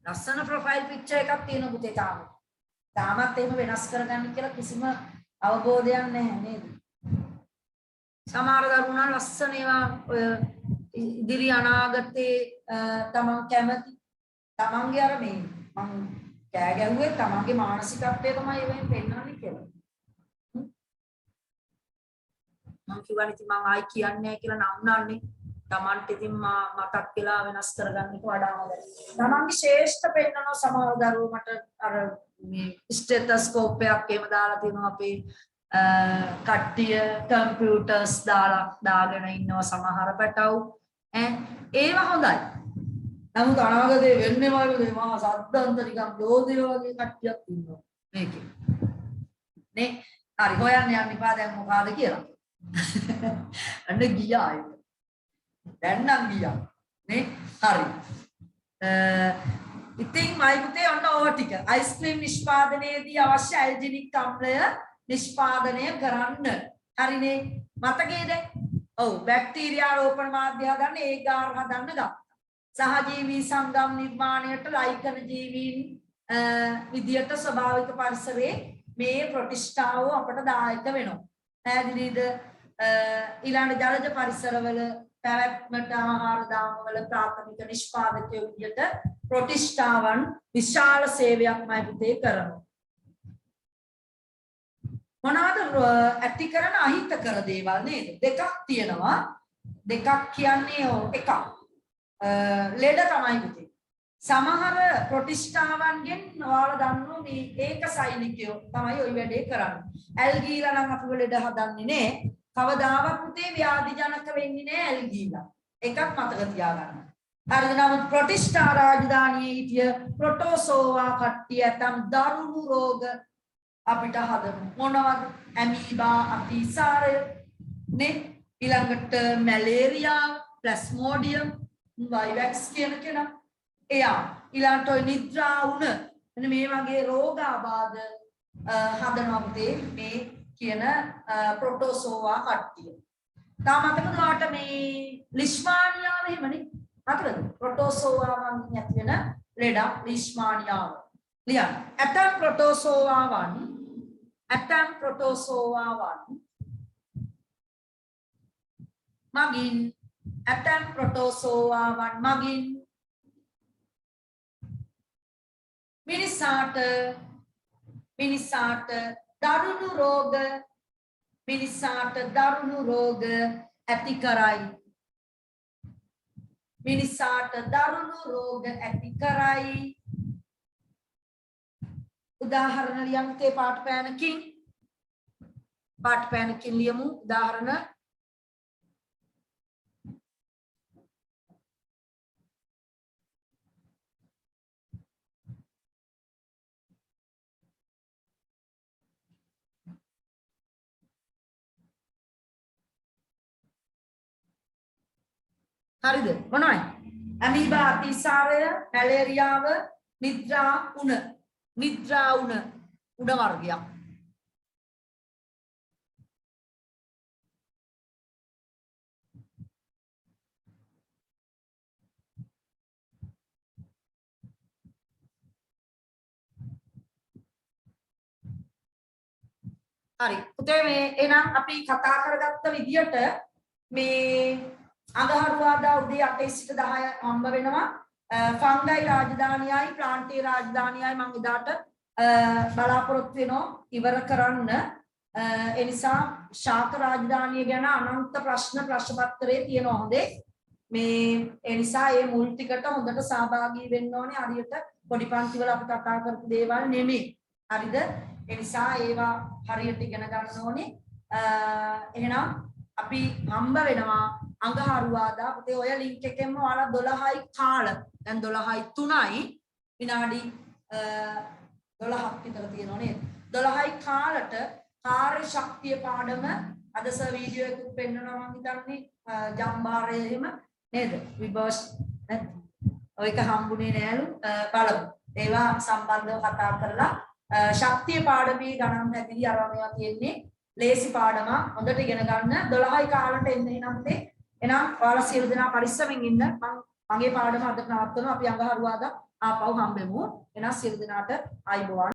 ලස්සන ප්‍රොෆයිල් පික්චර් එකක් තියෙනවා පුතේ. තාමත් එහෙම වෙනස් කරගන්න කියලා කිසිම අවබෝධයක් නැහැ නේද? සමහර දරුණා ලස්සන ඒවා ඔය ඉදිරි අනාගතේ තමන් කැමති තමන්ගේ අර මේ මං කෑ ගැහුවේ තමන්ගේ මානසිකත්වය තමයි ඒවෙන් පෙන්වන්නේ කියලා. මං කිව්වනේ ඉතින් මං ආයි කියන්නේ නැහැ කියලා නම් නන්නේ. තමන්ට ඉතින් මතක් වෙලා වෙනස් කරගන්න එක වඩා හොඳයි. තමන්ගේ ශ්‍රේෂ්ඨ පෙන්වන සමහර දරුවෝ මට අර මේ ස්ටෙතස්කෝප් එකක් එහෙම දාලා තියෙනවා අපේ කට්ටිය කම්පියුටර්ස් දාගෙන ඉන්නවා සමහර පැටව් ඒවා හොඳයි. නමුත් අනාගතේ වෙන්නේ මොකද? මහා සද්දන්ත නිකන් ලෝදේ වගේ කට්ටියක් ඉන්නවා මේකේ. නේ? හරි හොයන්න යන්න ඉපා දැන් මොකಾದ කියලා. අන්න ගියා ඒක. දැන් නම් ගියා. නේ? හරි. ඉතින් මයි පුතේ ඔන්න ඕවා ටික. අයිස්ක්‍රීම් නිෂ්පාදනයේදී අවශ්‍ය ඇල්ජිනික් අම්ලය නිෂ්පාදනය කරන්න. හරිනේ? මතකයේද? ඔව් බැක්ටීරියා රෝපණ මාධ්‍ය හදන්න ඒගාර හදන්න ගත්තා. සහජීවී සංගම් නිර්මාණයට ලයිකන ජීවීන් විදියට ස්වභාවික පරිසරයේ මේ ප්‍රොටිස්ටාව අපට දායක වෙනවා. පැහැදිලිද? ඊළඟ ජලජ පරිසරවල පැවැත්මට ආහාර දාමවල ප්‍රාථමික නිෂ්පාදකයෝ විදියට ප්‍රොටිස්ටාවන් විශාල සේවයක්මයි පුතේ කරනවා. මොනවාද ඇති කරන අහිතකර දේවල් නේද? දෙකක් තියෙනවා. දෙකක් කියන්නේ එකක් ලෙඩ තමයි පුතේ. සමහර ප්‍රොටිස්ටාවන්ගෙන් ඔයාලා දන්නවා මේ ඒක සෛනිකයෝ තමයි ওই වැඩේ කරන්නේ. ඇල්ගීලා නම් අපිව ලෙඩ හදන්නේ නේ. කවදාවත් පුතේ ව්‍යාධි ජනක වෙන්නේ නේ ඇල්ගීලා. එකක් මතක තියාගන්න. හරිද? නමුත් ප්‍රොටිස්ටා රාජධානියේ හිටිය ප්‍රොටෝසෝවා කට්ටිය ඇතම් දරුණු රෝග අපිට හදමු. මොනවද? ඇමීබා අතිසාරය නේ, ඊළඟට මැලේරියා, ප්ලාස්මෝඩියම්, වයිරක්ස් කියන කෙනා. එයා ඊළඟට ඔය නිද්‍රා වුණ මෙන්න මේ වගේ රෝගාබාධ හදනවා පුතේ මේ කියන ප්‍රොටෝසෝවා කට්ටිය. තාම මතකද ඔයාලට මේ ලිෂ්මානියාව එහෙමනේ? මතකද? ප්‍රොටෝසෝවාවන් ඇති වෙන ලෙඩක් ලිෂ්මානියාව. ලියන්න. ඇතම් ප්‍රොටෝසෝවාවන් මගින් මිනිසාට දරුණු රෝග ඇති කරයි. උදාහරණ ලියමු තේ පාට පෑනකින් ලියමු උදාහරණ. හරිද? මොනවයි? ඇමීබා අතිසාරය, මැලේරියාව, නිද්‍රා උණ උඩ වර්ගයක්. හරි. පුතේ මේ එහෙනම් අපි කතා කරගත්ත විදියට මේ අඟහරුවාදා උදේ 8 සිට 10 හම්බ වෙනවා. ෆංගයි රාජධානියයි ප්ලාන්ටේ රාජධානියයි මම එදාට බලාපොරොත්තු වෙනවා ඉවර කරන්න. ඒ නිසා ශාක රාජධානිය ගැන අනන්ත ප්‍රශ්න පත්‍රයේ තියෙනවා හොඳේ. මේ ඒ නිසා මේ මුල් ටිකට හොඳට සහභාගී වෙන්න ඕනේ. හරියට පොඩි පන්ති වල අපි කතා කරපු දේවල් නෙමෙයි. හරිද? ඒ නිසා ඒවා හරියට ඉගෙන ගන්න ඕනේ. එහෙනම් අපි හම්බ වෙනවා අඟහරුවාදා පුතේ ඔය ලින්ක් එකෙන්ම ඔයාලා 12යි කාල දැන් 12යි 3යි විනාඩි 12ක් විතර තියෙනවා නේද? 12යි කාලට කාර්ය ශක්තිය පාඩම අද සර් වීඩියෝ එකක් පෙන්නනවා මම හිතන්නේ ජම්බාරය එහෙම නේද? විබර්ස් ඔය එක හම්බුනේ නෑලු බලමු. ඒවා සම්බන්ධව කතා කරලා ශක්තිය පාඩමේ ගණන් හැදිරි අරමයා තියෙන්නේ ලේසි පාඩමක් හොඳට ඉගෙන ගන්න 12යි කාලට එන්න එනම් තේ එහෙනම් ඔයාලා සියලු දෙනා පරිස්සමින් ඉන්න. මගේ පාඩම අද නවත්වනවා. අපි අඟහරුවාදා ආපහු හම්බෙමු. එහෙනම් සියලු දෙනාට ආයිබෝවන්.